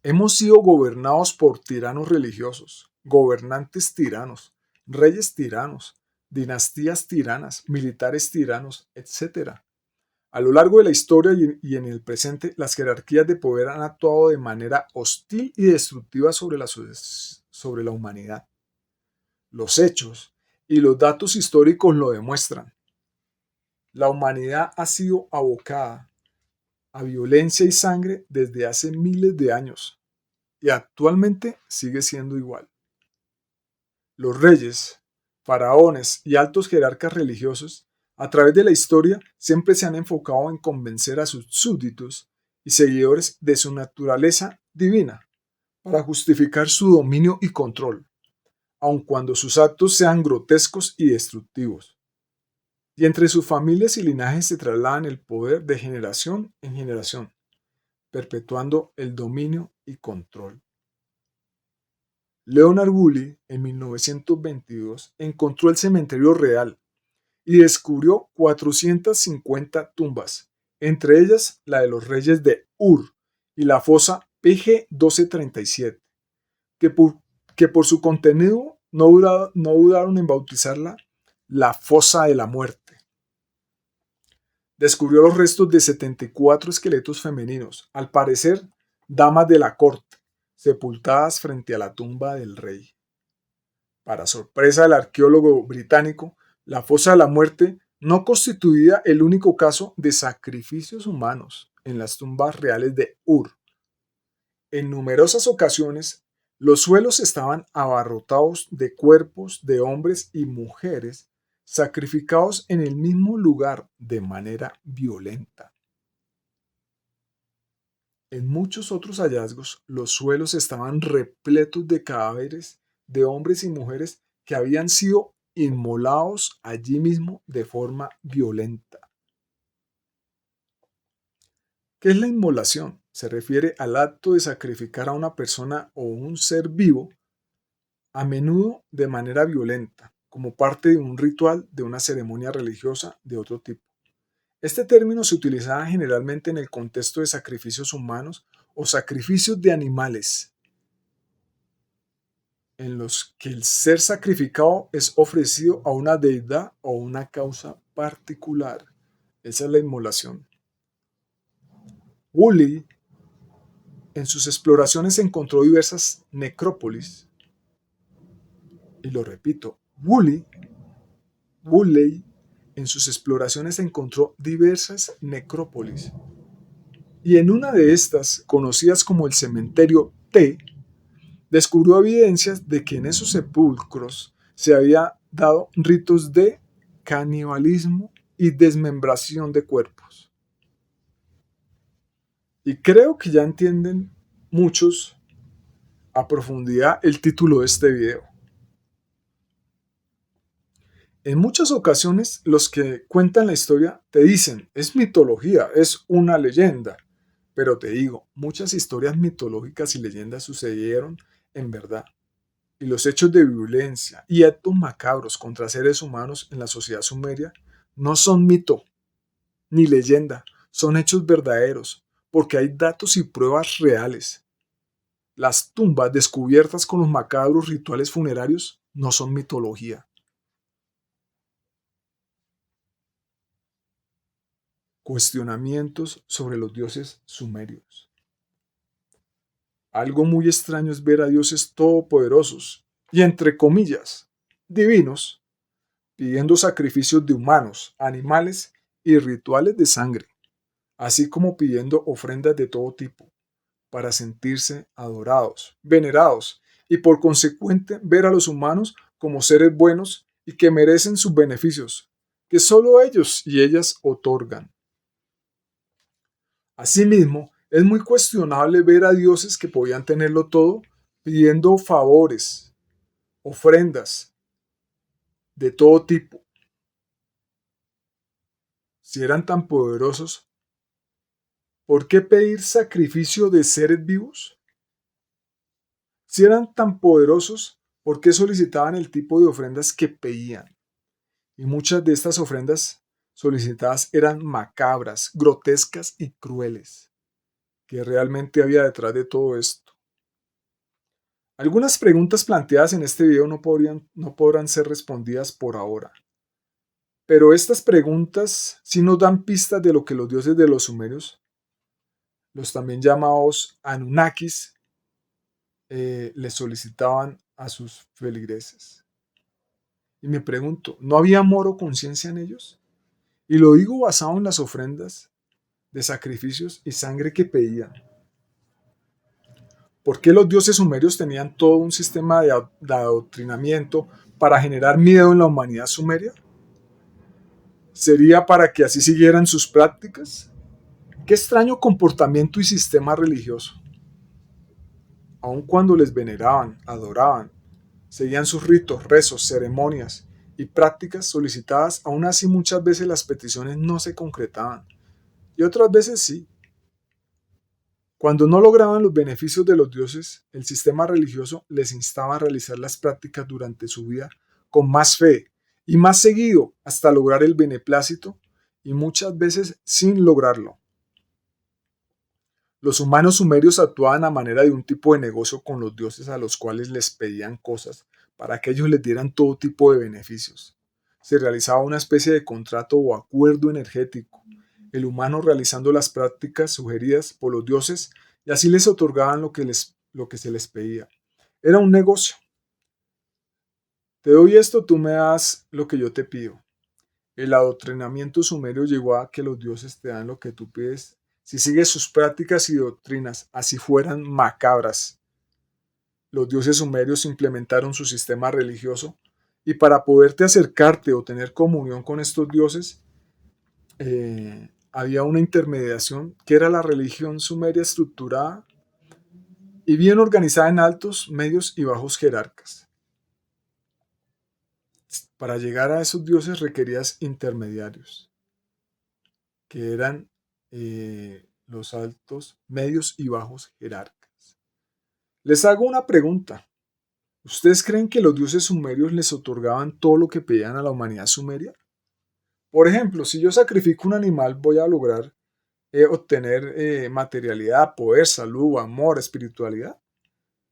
Hemos sido gobernados por tiranos religiosos, gobernantes tiranos, reyes tiranos, dinastías tiranas, militares tiranos, etcétera. A lo largo de la historia y en el presente, las jerarquías de poder han actuado de manera hostil y destructiva sobre la humanidad. Los hechos y los datos históricos lo demuestran. La humanidad ha sido abocada a violencia y sangre desde hace miles de años y actualmente sigue siendo igual. Los reyes, faraones y altos jerarcas religiosos a través de la historia siempre se han enfocado en convencer a sus súbditos y seguidores de su naturaleza divina para justificar su dominio y control, aun cuando sus actos sean grotescos y destructivos. Y entre sus familias y linajes se trasladan el poder de generación en generación, perpetuando el dominio y control. Leonard Woolley, en 1922, encontró el cementerio real y descubrió 450 tumbas, entre ellas la de los reyes de Ur y la fosa PG-1237, que por su contenido no dudaron en bautizarla la fosa de la muerte. Descubrió los restos de 74 esqueletos femeninos, al parecer damas de la corte, sepultadas frente a la tumba del rey. Para sorpresa del arqueólogo británico, la fosa de la muerte no constituía el único caso de sacrificios humanos en las tumbas reales de Ur. En numerosas ocasiones, los suelos estaban abarrotados de cuerpos de hombres y mujeres sacrificados en el mismo lugar de manera violenta. En muchos otros hallazgos, los suelos estaban repletos de cadáveres de hombres y mujeres que habían sido inmolados allí mismo de forma violenta. ¿Qué es la inmolación? Se refiere al acto de sacrificar a una persona o un ser vivo, a menudo de manera violenta, como parte de un ritual de una ceremonia religiosa de otro tipo. Este término se utilizaba generalmente en el contexto de sacrificios humanos o sacrificios de animales, en los que el ser sacrificado es ofrecido a una deidad o una causa particular. Esa es la inmolación. Woolley, en sus exploraciones, encontró diversas necrópolis. Y lo repito, Woolley en sus exploraciones encontró diversas necrópolis. Y en una de estas, conocidas como el cementerio T, descubrió evidencias de que en esos sepulcros se había dado ritos de canibalismo y desmembración de cuerpos. Y creo que ya entienden muchos a profundidad el título de este video. En muchas ocasiones los que cuentan la historia te dicen, es mitología, es una leyenda. Pero te digo, muchas historias mitológicas y leyendas sucedieron en verdad. Y los hechos de violencia y actos macabros contra seres humanos en la sociedad sumeria no son mito ni leyenda, son hechos verdaderos, porque hay datos y pruebas reales. Las tumbas descubiertas con los macabros rituales funerarios no son mitología. Cuestionamientos sobre los dioses sumerios. Algo muy extraño es ver a dioses todopoderosos y, entre comillas, divinos, pidiendo sacrificios de humanos, animales y rituales de sangre, así como pidiendo ofrendas de todo tipo, para sentirse adorados, venerados y por consecuente ver a los humanos como seres buenos y que merecen sus beneficios, que solo ellos y ellas otorgan. Asimismo, es muy cuestionable ver a dioses que podían tenerlo todo pidiendo favores, ofrendas de todo tipo. Si eran tan poderosos, ¿por qué pedir sacrificio de seres vivos? Si eran tan poderosos, ¿por qué solicitaban el tipo de ofrendas que pedían? Y muchas de estas ofrendas solicitadas eran macabras, grotescas y crueles. ¿Qué realmente había detrás de todo esto? Algunas preguntas planteadas en este video no podrán ser respondidas por ahora, pero estas preguntas sí nos dan pistas de lo que los dioses de los sumerios, los también llamados Anunnakis, les solicitaban a sus feligreses. Y me pregunto, ¿no había amor o conciencia en ellos? Y lo digo basado en las ofrendas de sacrificios y sangre que pedían. ¿Por qué los dioses sumerios tenían todo un sistema de adoctrinamiento para generar miedo en la humanidad sumeria? ¿Sería para que así siguieran sus prácticas? Qué extraño comportamiento y sistema religioso. Aun cuando les veneraban, adoraban, seguían sus ritos, rezos, ceremonias y prácticas solicitadas, aún así muchas veces las peticiones no se concretaban y otras veces sí. Cuando no lograban los beneficios de los dioses, el sistema religioso les instaba a realizar las prácticas durante su vida con más fe y más seguido hasta lograr el beneplácito y muchas veces sin lograrlo. Los humanos sumerios actuaban a manera de un tipo de negocio con los dioses a los cuales les pedían cosas para que ellos les dieran todo tipo de beneficios. Se realizaba una especie de contrato o acuerdo energético, el humano realizando las prácticas sugeridas por los dioses y así les otorgaban lo que se les pedía. Era un negocio. Te doy esto, tú me das lo que yo te pido. El adoctrinamiento sumerio llegó a que los dioses te dan lo que tú pides si sigues sus prácticas y doctrinas, así fueran macabras. Los dioses sumerios implementaron su sistema religioso y para poderte acercarte o tener comunión con estos dioses, había una intermediación que era la religión sumeria estructurada y bien organizada en altos, medios y bajos jerarcas. Para llegar a esos dioses requerías intermediarios, que eran los altos, medios y bajos jerarcas. Les hago una pregunta. ¿Ustedes creen que los dioses sumerios les otorgaban todo lo que pedían a la humanidad sumeria? Por ejemplo, si yo sacrifico un animal, voy a lograr obtener materialidad, poder, salud, amor, espiritualidad,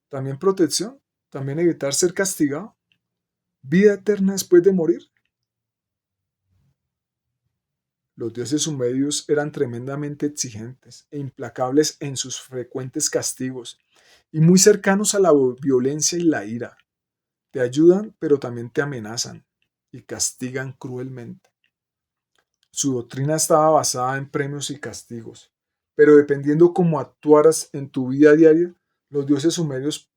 también protección, también evitar ser castigado, vida eterna después de morir. Los dioses sumerios eran tremendamente exigentes e implacables en sus frecuentes castigos y muy cercanos a la violencia y la ira. Te ayudan, pero también te amenazan y castigan cruelmente. Su doctrina estaba basada en premios y castigos, pero dependiendo cómo actuaras en tu vida diaria, los dioses sumerios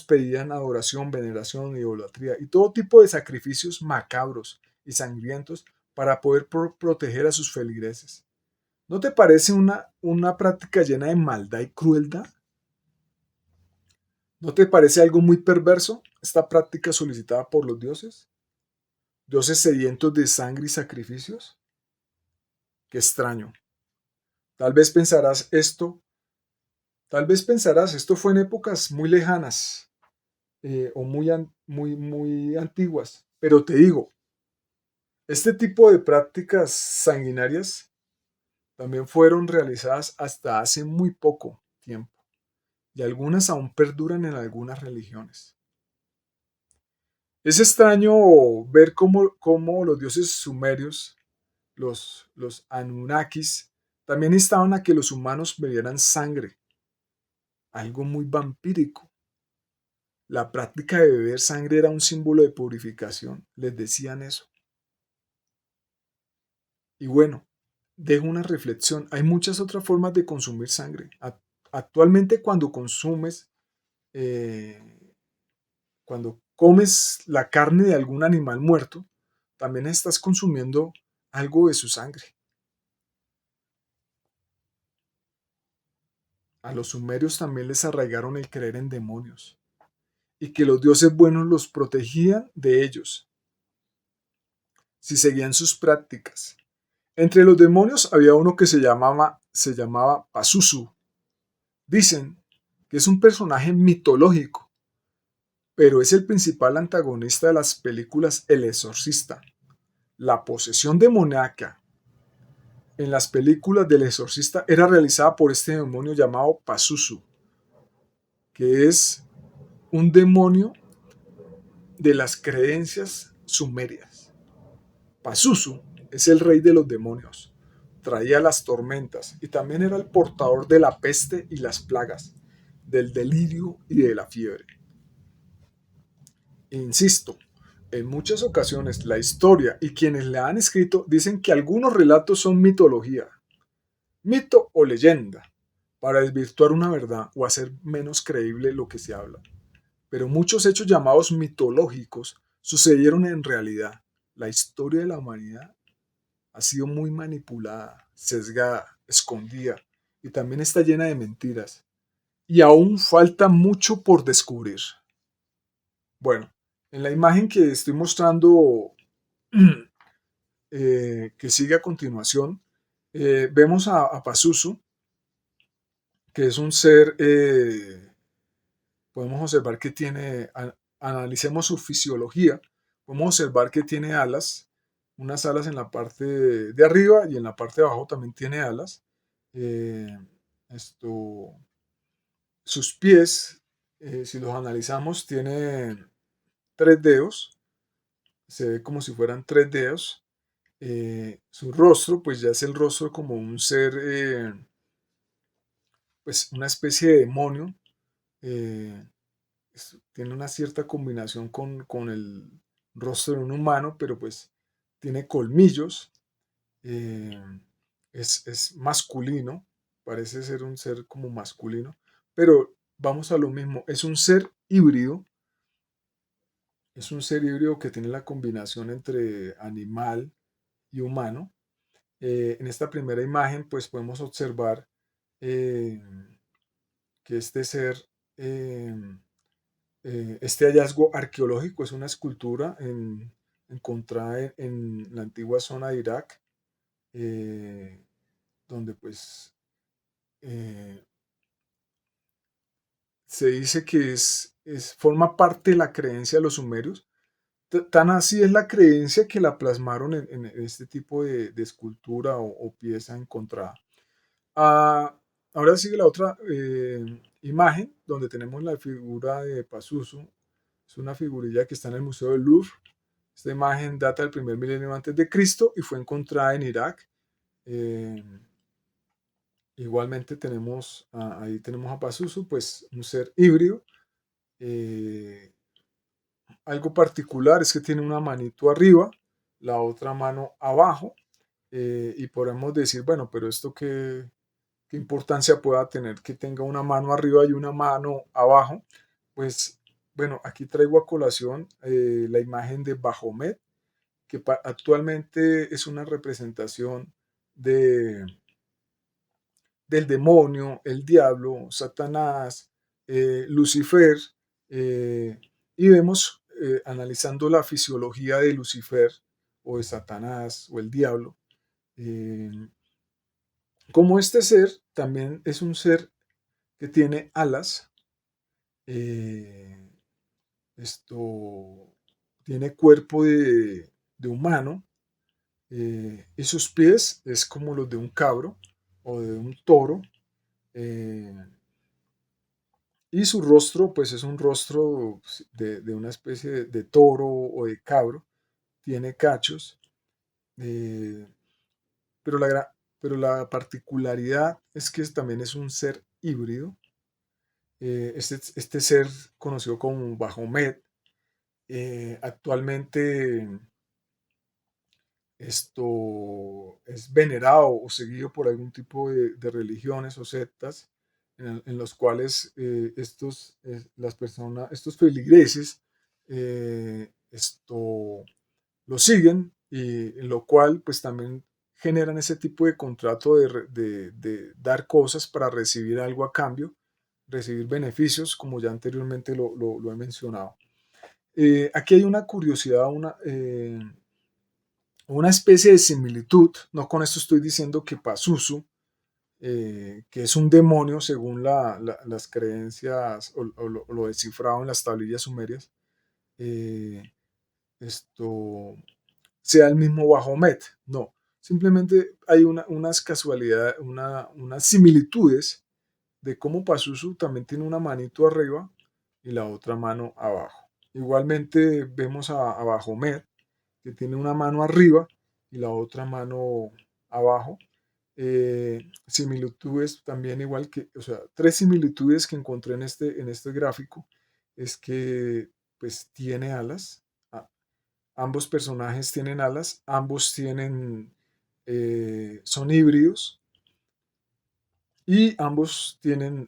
pedían adoración, veneración, idolatría y todo tipo de sacrificios macabros y sangrientos para poder proteger a sus feligreses. ¿No te parece una práctica llena de maldad y crueldad? ¿No te parece algo muy perverso esta práctica solicitada por los dioses? ¿Dioses sedientos de sangre y sacrificios? Qué extraño. Tal vez pensarás esto, esto fue en épocas muy lejanas o muy antiguas. Pero te digo, este tipo de prácticas sanguinarias también fueron realizadas hasta hace muy poco tiempo y algunas aún perduran en algunas religiones. Es extraño ver cómo los dioses sumerios, los Anunnakis, también instaban a que los humanos bebieran sangre, algo muy vampírico. La práctica de beber sangre era un símbolo de purificación, les decían eso. Y bueno, dejo una reflexión. Hay muchas otras formas de consumir sangre. Actualmente eh, cuando comes la carne de algún animal muerto, también estás consumiendo algo de su sangre. A los sumerios también les arraigaron el creer en demonios y que los dioses buenos los protegían de ellos si seguían sus prácticas. Entre los demonios había uno que se llamaba Pazuzu. Dicen que es un personaje mitológico, pero es el principal antagonista de las películas El Exorcista. La posesión demoníaca en las películas del Exorcista era realizada por este demonio llamado Pazuzu, que es un demonio de las creencias sumerias. Pazuzu es el rey de los demonios, traía las tormentas y también era el portador de la peste y las plagas, del delirio y de la fiebre. Insisto, en muchas ocasiones la historia y quienes la han escrito dicen que algunos relatos son mitología, mito o leyenda, para desvirtuar una verdad o hacer menos creíble lo que se habla. Pero muchos hechos llamados mitológicos sucedieron en realidad. La historia de la humanidad ha sido muy manipulada, sesgada, escondida y también está llena de mentiras. Y aún falta mucho por descubrir. Bueno, en la imagen que estoy mostrando, que sigue a continuación, vemos a Pazuzu, que es un ser, podemos observar que analicemos su fisiología, podemos observar que tiene alas, unas alas en la parte de arriba y en la parte de abajo también tiene alas. Eh, esto, sus pies, si los analizamos, tienen tres dedos, se ve como si fueran tres dedos. Su rostro, pues ya es el rostro como un ser, pues una especie de demonio. eh, Tiene una cierta combinación con el rostro de un humano, pero pues tiene colmillos, eh, es masculino, parece ser un ser como masculino, pero vamos a lo mismo, es un ser híbrido que tiene la combinación entre animal y humano. En esta primera imagen, pues podemos observar eh, que este ser, eh, este hallazgo arqueológico es una escultura encontrada en la antigua zona de Irak, eh, donde pues eh, se dice que forma parte de la creencia de los sumerios. Tan así es la creencia que la plasmaron en este tipo de escultura o pieza encontrada. Ah, ahora sigue la otra imagen donde tenemos la figura de Pazuzu. Es una figurilla que está en el Museo del Louvre. Esta imagen data del primer milenio antes de Cristo y fue encontrada en Irak. Eh, Igualmente ahí tenemos a Pazuzu, pues un ser híbrido. Eh, Algo particular es que tiene una manito arriba, la otra mano abajo, y podemos decir, bueno, pero esto qué importancia pueda tener que tenga una mano arriba y una mano abajo. Pues bueno, aquí traigo a colación la imagen de Bahomet, que actualmente es una representación de, del demonio, el diablo, Satanás, Lucifer, y vemos, analizando la fisiología de Lucifer o de Satanás o el diablo, eh, como este ser también es un ser que tiene alas, eh, esto tiene cuerpo de humano, y sus pies es como los de un cabro o de un toro, eh, y su rostro pues es un rostro de una especie de toro o de cabro, tiene cachos, eh, pero, pero la particularidad es que también es un ser híbrido. Este ser conocido como Bahomet, actualmente esto es venerado o seguido por algún tipo de religiones o sectas en los cuales las personas, estos feligreses lo siguen y en lo cual pues también generan ese tipo de contrato de dar cosas para recibir algo a cambio, recibir beneficios, como ya anteriormente lo he mencionado. Aquí hay una curiosidad, una especie de similitud. No con esto estoy diciendo que Pazuzu, que es un demonio según las creencias o lo descifrado en las tablillas sumerias, eh, esto sea el mismo Bahomet. No, simplemente hay unas casualidades, unas similitudes de cómo Pazuzu también tiene una manito arriba y la otra mano abajo. Igualmente vemos a Bahomet, que tiene una mano arriba y la otra mano abajo. Similitudes también igual que, o sea, tres similitudes que encontré en este gráfico es que pues tiene alas. Ambos personajes tienen alas, ambos son híbridos y ambos tienen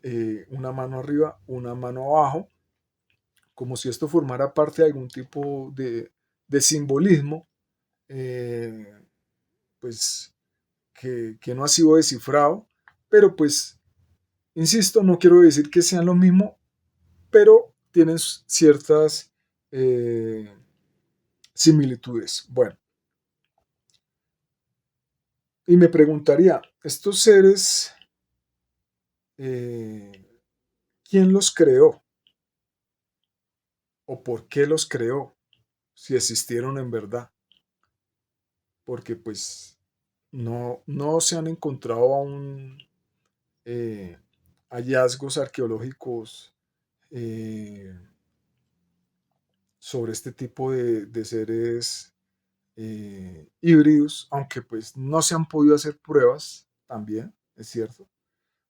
una mano arriba, una mano abajo, como si esto formara parte de algún tipo de simbolismo, eh, pues que no ha sido descifrado, pero pues, insisto, no quiero decir que sean lo mismo, pero tienen ciertas eh, similitudes. Bueno, y me preguntaría, ¿estos seres, eh, quién los creó o por qué los creó, si existieron en verdad? Porque pues no se han encontrado aún eh, hallazgos arqueológicos eh, sobre este tipo de seres híbridos, aunque pues no se han podido hacer pruebas también, es cierto,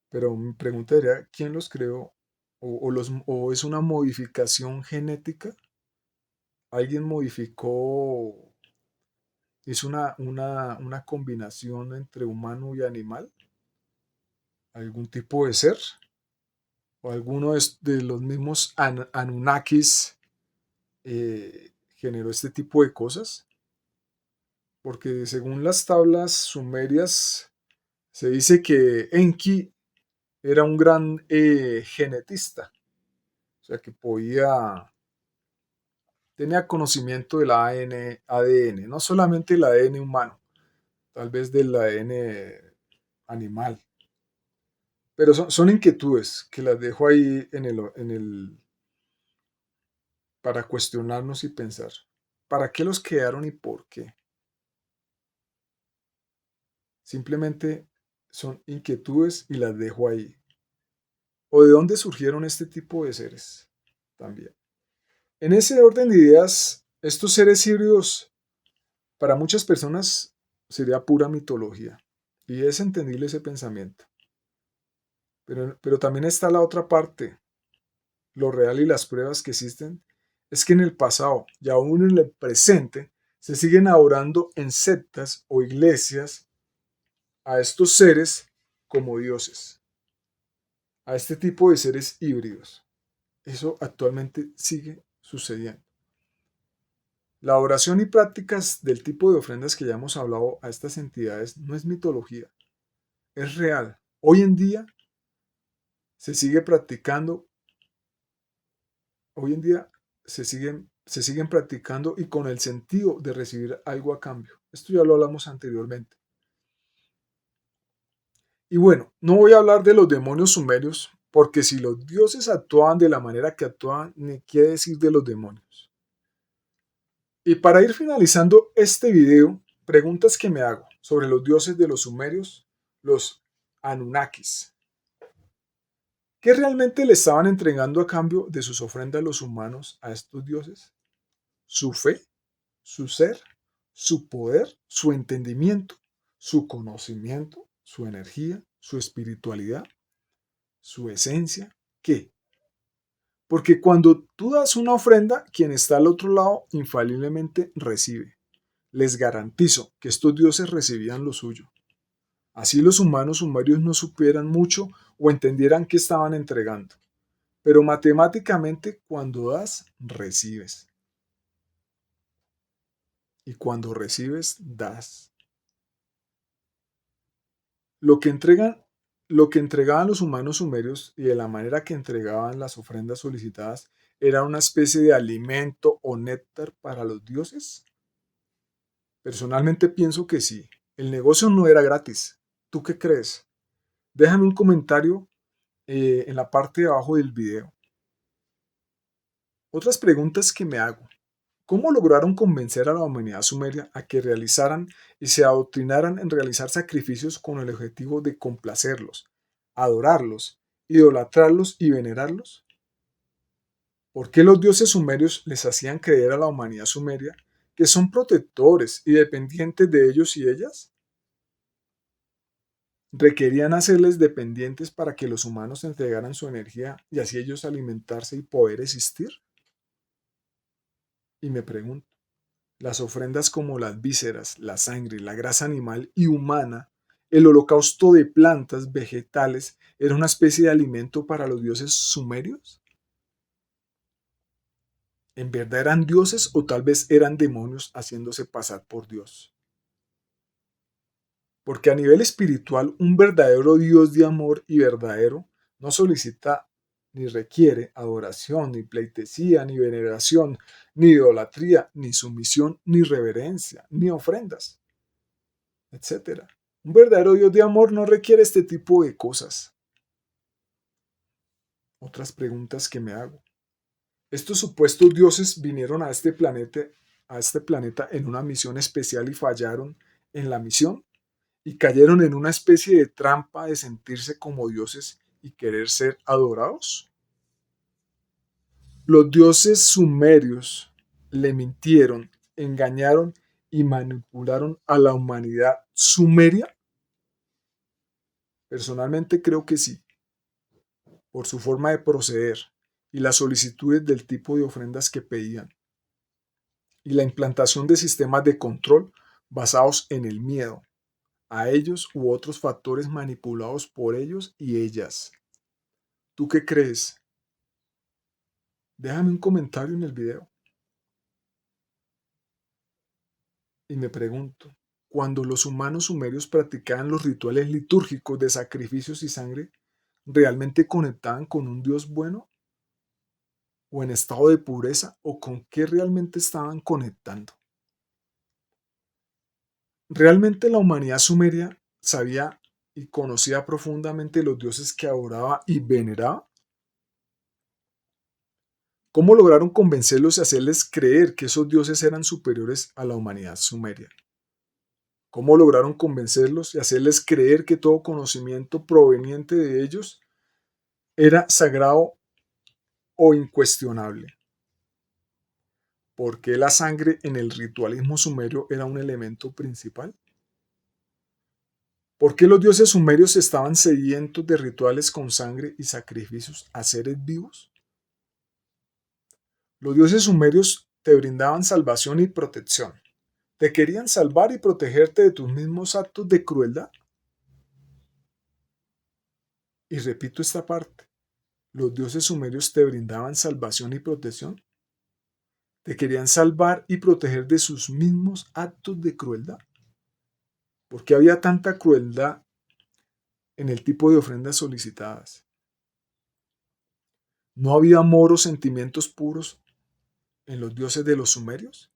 pero mi pregunta sería, ¿quién los creó? ¿O es una modificación genética? ¿Alguien modificó, hizo una combinación entre humano y animal? ¿Algún tipo de ser? ¿O alguno de los mismos Anunnakis generó este tipo de cosas? Porque según las tablas sumerias se dice que Enki era un gran genetista, o sea que tenía conocimiento del ADN, no solamente el ADN humano, tal vez del ADN animal. Pero son inquietudes que las dejo ahí para cuestionarnos y pensar. ¿Para qué los crearon y por qué? Simplemente son inquietudes y las dejo ahí. ¿O de dónde surgieron este tipo de seres? También. En ese orden de ideas, estos seres híbridos para muchas personas sería pura mitología. Y es entendible ese pensamiento. Pero también está la otra parte, lo real y las pruebas que existen, es que en el pasado y aún en el presente se siguen adorando en sectas o iglesias a estos seres como dioses, a este tipo de seres híbridos. Eso actualmente sigue sucediendo. La oración y prácticas del tipo de ofrendas que ya hemos hablado a estas entidades no es mitología, es real. Hoy en día se sigue practicando, hoy en día se siguen practicando y con el sentido de recibir algo a cambio. Esto ya lo hablamos anteriormente. Y bueno, no voy a hablar de los demonios sumerios, porque si los dioses actuaban de la manera que actuaban, ni qué decir de los demonios. Y para ir finalizando este video, preguntas que me hago sobre los dioses de los sumerios, los Anunnakis. ¿Qué realmente le estaban entregando a cambio de sus ofrendas los humanos a estos dioses? ¿Su fe? ¿Su ser? ¿Su poder? ¿Su entendimiento? ¿Su conocimiento? ¿Su energía? ¿Su espiritualidad? ¿Su esencia? ¿Qué? Porque cuando tú das una ofrenda, quien está al otro lado infaliblemente recibe. Les garantizo que estos dioses recibían lo suyo. Así los humanos sumerios no supieran mucho o entendieran qué estaban entregando. Pero matemáticamente, cuando das, recibes. Y cuando recibes, das. Lo que entregan, lo que entregaban los humanos sumerios y de la manera que entregaban las ofrendas solicitadas era una especie de alimento o néctar para los dioses. Personalmente pienso que sí. El negocio no era gratis. ¿Tú qué crees? Déjame un comentario en la parte de abajo del video. Otras preguntas que me hago. ¿Cómo lograron convencer a la humanidad sumeria a que realizaran y se adoctrinaran en realizar sacrificios con el objetivo de complacerlos, adorarlos, idolatrarlos y venerarlos? ¿Por qué los dioses sumerios les hacían creer a la humanidad sumeria que son protectores y dependientes de ellos y ellas? ¿Requerían hacerles dependientes para que los humanos entregaran su energía y así ellos alimentarse y poder existir? Y me pregunto, las ofrendas como las vísceras, la sangre, la grasa animal y humana, el holocausto de plantas, vegetales, ¿era una especie de alimento para los dioses sumerios? ¿En verdad eran dioses o tal vez eran demonios haciéndose pasar por Dios? Porque a nivel espiritual, un verdadero Dios de amor y verdadero no solicita ni requiere adoración, ni pleitesía, ni veneración, ni idolatría, ni sumisión, ni reverencia, ni ofrendas, etcétera. Un verdadero Dios de amor no requiere este tipo de cosas. Otras preguntas que me hago. Estos supuestos dioses vinieron a este planeta en una misión especial y fallaron en la misión y cayeron en una especie de trampa de sentirse como dioses y querer ser adorados. Los dioses sumerios le mintieron, engañaron y manipularon a la humanidad sumeria. Personalmente creo que sí, por su forma de proceder y las solicitudes del tipo de ofrendas que pedían, y la implantación de sistemas de control basados en el miedo a ellos u otros factores manipulados por ellos y ellas. ¿Tú qué crees? Déjame un comentario en el video. Y me pregunto, cuando los humanos sumerios practicaban los rituales litúrgicos de sacrificios y sangre, ¿realmente conectaban con un Dios bueno o en estado de pureza o con qué realmente estaban conectando? ¿Realmente la humanidad sumeria sabía y conocía profundamente los dioses que adoraba y veneraba? ¿Cómo lograron convencerlos y hacerles creer que esos dioses eran superiores a la humanidad sumeria? ¿Cómo lograron convencerlos y hacerles creer que todo conocimiento proveniente de ellos era sagrado o incuestionable? ¿Por qué la sangre en el ritualismo sumerio era un elemento principal? ¿Por qué los dioses sumerios estaban sedientos de rituales con sangre y sacrificios a seres vivos? Los dioses sumerios te brindaban salvación y protección. ¿Te querían salvar y protegerte de tus mismos actos de crueldad? Y repito esta parte. ¿Los dioses sumerios te brindaban salvación y protección? ¿Te querían salvar y proteger de sus mismos actos de crueldad? ¿Por qué había tanta crueldad en el tipo de ofrendas solicitadas? ¿No había amor o sentimientos puros en los dioses de los sumerios?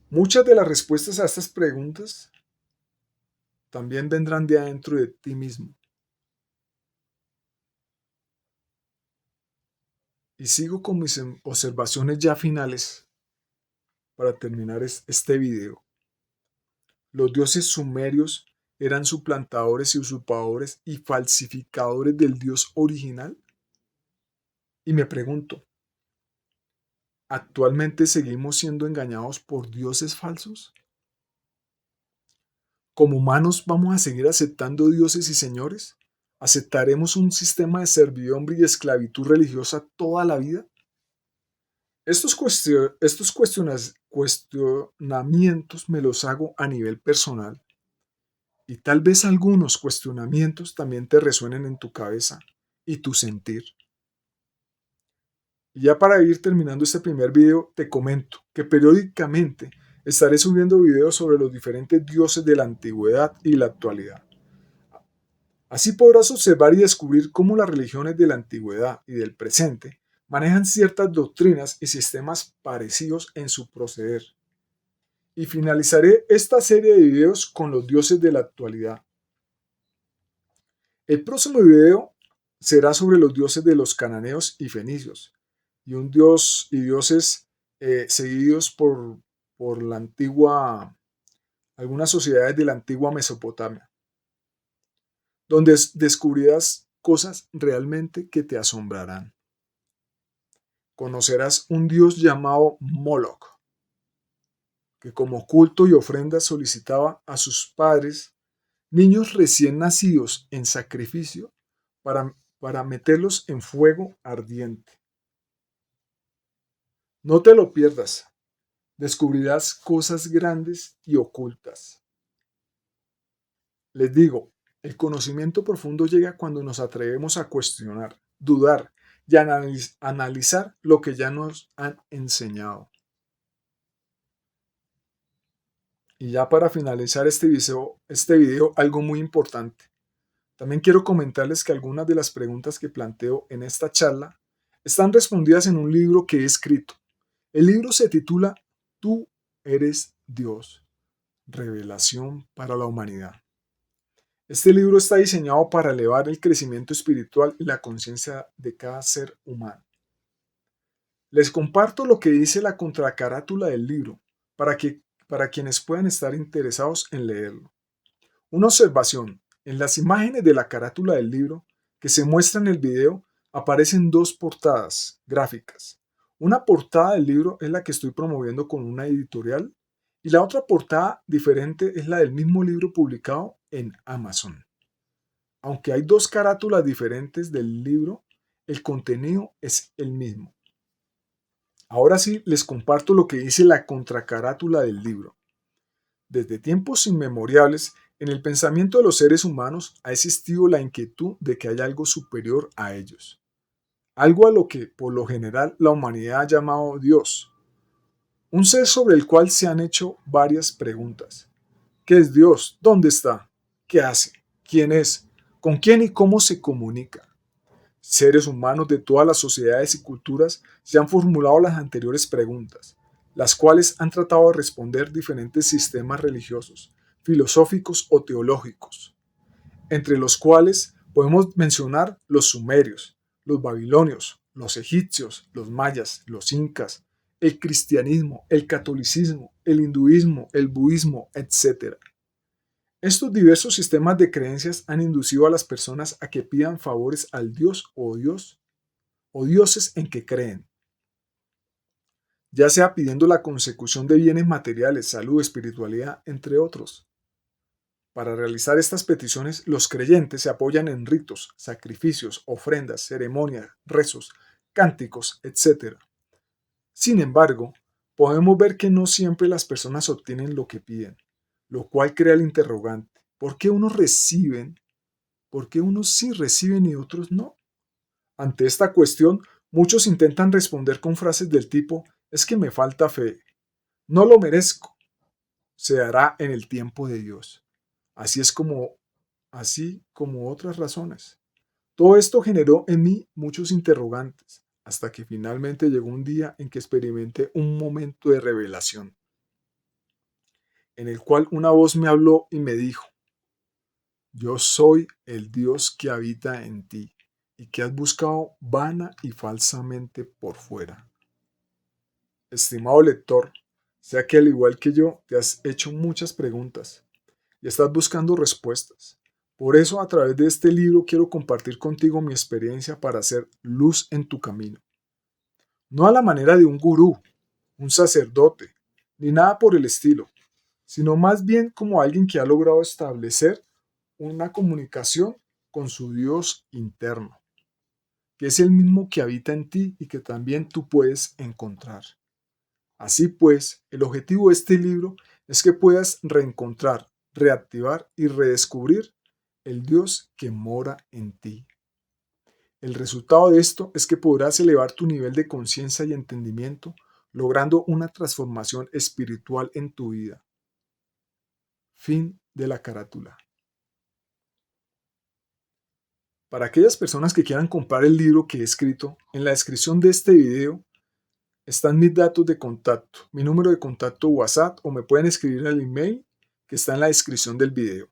Muchas de las respuestas a estas preguntas también vendrán de adentro de ti mismo. Y sigo con mis observaciones ya finales para terminar este video. Los dioses sumerios eran suplantadores y usurpadores y falsificadores del Dios original. Y me pregunto, ¿actualmente seguimos siendo engañados por dioses falsos? ¿Como humanos vamos a seguir aceptando dioses y señores? ¿Aceptaremos un sistema de servidumbre y esclavitud religiosa toda la vida? Estos cuestionamientos me los hago a nivel personal y tal vez algunos cuestionamientos también te resuenen en tu cabeza y tu sentir. Y ya para ir terminando este primer video, te comento que periódicamente estaré subiendo videos sobre los diferentes dioses de la antigüedad y la actualidad. Así podrás observar y descubrir cómo las religiones de la antigüedad y del presente manejan ciertas doctrinas y sistemas parecidos en su proceder. Y finalizaré esta serie de videos con los dioses de la actualidad. El próximo video será sobre los dioses de los cananeos y fenicios, y un dios y dioses seguidos por algunas sociedades de la antigua Mesopotamia, donde descubrirás cosas realmente que te asombrarán. Conocerás un dios llamado Moloch, que como culto y ofrenda solicitaba a sus padres niños recién nacidos en sacrificio para meterlos en fuego ardiente. No te lo pierdas, descubrirás cosas grandes y ocultas. Les digo, el conocimiento profundo llega cuando nos atrevemos a cuestionar, dudar y analizar lo que ya nos han enseñado. Y ya para finalizar este video, algo muy importante. También quiero comentarles que algunas de las preguntas que planteo en esta charla están respondidas en un libro que he escrito. El libro se titula Tú eres Dios, revelación para la humanidad. Este libro está diseñado para elevar el crecimiento espiritual y la conciencia de cada ser humano. Les comparto lo que dice la contracarátula del libro para quienes puedan estar interesados en leerlo. Una observación: en las imágenes de la carátula del libro que se muestra en el video aparecen dos portadas gráficas. Una portada del libro es la que estoy promoviendo con una editorial y la otra portada diferente es la del mismo libro publicado en Amazon. Aunque hay dos carátulas diferentes del libro, el contenido es el mismo. Ahora sí les comparto lo que dice la contracarátula del libro. Desde tiempos inmemoriales, en el pensamiento de los seres humanos ha existido la inquietud de que hay algo superior a ellos. Algo a lo que, por lo general, la humanidad ha llamado Dios. Un ser sobre el cual se han hecho varias preguntas. ¿Qué es Dios? ¿Dónde está? ¿Qué hace? ¿Quién es? ¿Con quién y cómo se comunica? Seres humanos de todas las sociedades y culturas se han formulado las anteriores preguntas, las cuales han tratado de responder diferentes sistemas religiosos, filosóficos o teológicos, entre los cuales podemos mencionar los sumerios, los babilonios, los egipcios, los mayas, los incas, el cristianismo, el catolicismo, el hinduismo, el budismo, etc. Estos diversos sistemas de creencias han inducido a las personas a que pidan favores al Dios o dioses en que creen, ya sea pidiendo la consecución de bienes materiales, salud, espiritualidad, entre otros. Para realizar estas peticiones, los creyentes se apoyan en ritos, sacrificios, ofrendas, ceremonias, rezos, cánticos, etc. Sin embargo, podemos ver que no siempre las personas obtienen lo que piden, lo cual crea el interrogante: ¿por qué unos reciben? ¿Por qué unos sí reciben y otros no? Ante esta cuestión, muchos intentan responder con frases del tipo: es que me falta fe, no lo merezco, se dará en el tiempo de Dios. Así como otras razones. Todo esto generó en mí muchos interrogantes, hasta que finalmente llegó un día en que experimenté un momento de revelación, en el cual una voz me habló y me dijo: yo soy el Dios que habita en ti y que has buscado vana y falsamente por fuera. Estimado lector, sea que al igual que yo te has hecho muchas preguntas y estás buscando respuestas. Por eso, a través de este libro quiero compartir contigo mi experiencia para hacer luz en tu camino. No a la manera de un gurú, un sacerdote, ni nada por el estilo, sino más bien como alguien que ha logrado establecer una comunicación con su Dios interno, que es el mismo que habita en ti y que también tú puedes encontrar. Así pues, el objetivo de este libro es que puedas reencontrar, reactivar y redescubrir el Dios que mora en ti. El resultado de esto es que podrás elevar tu nivel de conciencia y entendimiento, logrando una transformación espiritual en tu vida. Fin de la carátula. Para aquellas personas que quieran comprar el libro que he escrito, en la descripción de este video están mis datos de contacto, mi número de contacto WhatsApp, o me pueden escribir al email que está en la descripción del video,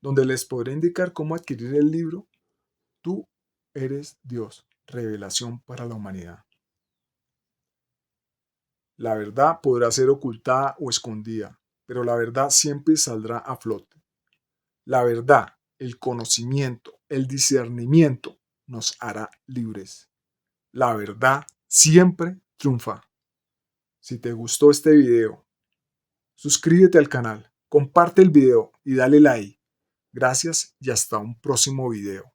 donde les podré indicar cómo adquirir el libro Tú eres Dios, revelación para la humanidad. La verdad podrá ser ocultada o escondida, pero la verdad siempre saldrá a flote. La verdad, el conocimiento, el discernimiento nos hará libres. La verdad siempre triunfa. Si te gustó este video, suscríbete al canal, comparte el video y dale like. Gracias y hasta un próximo video.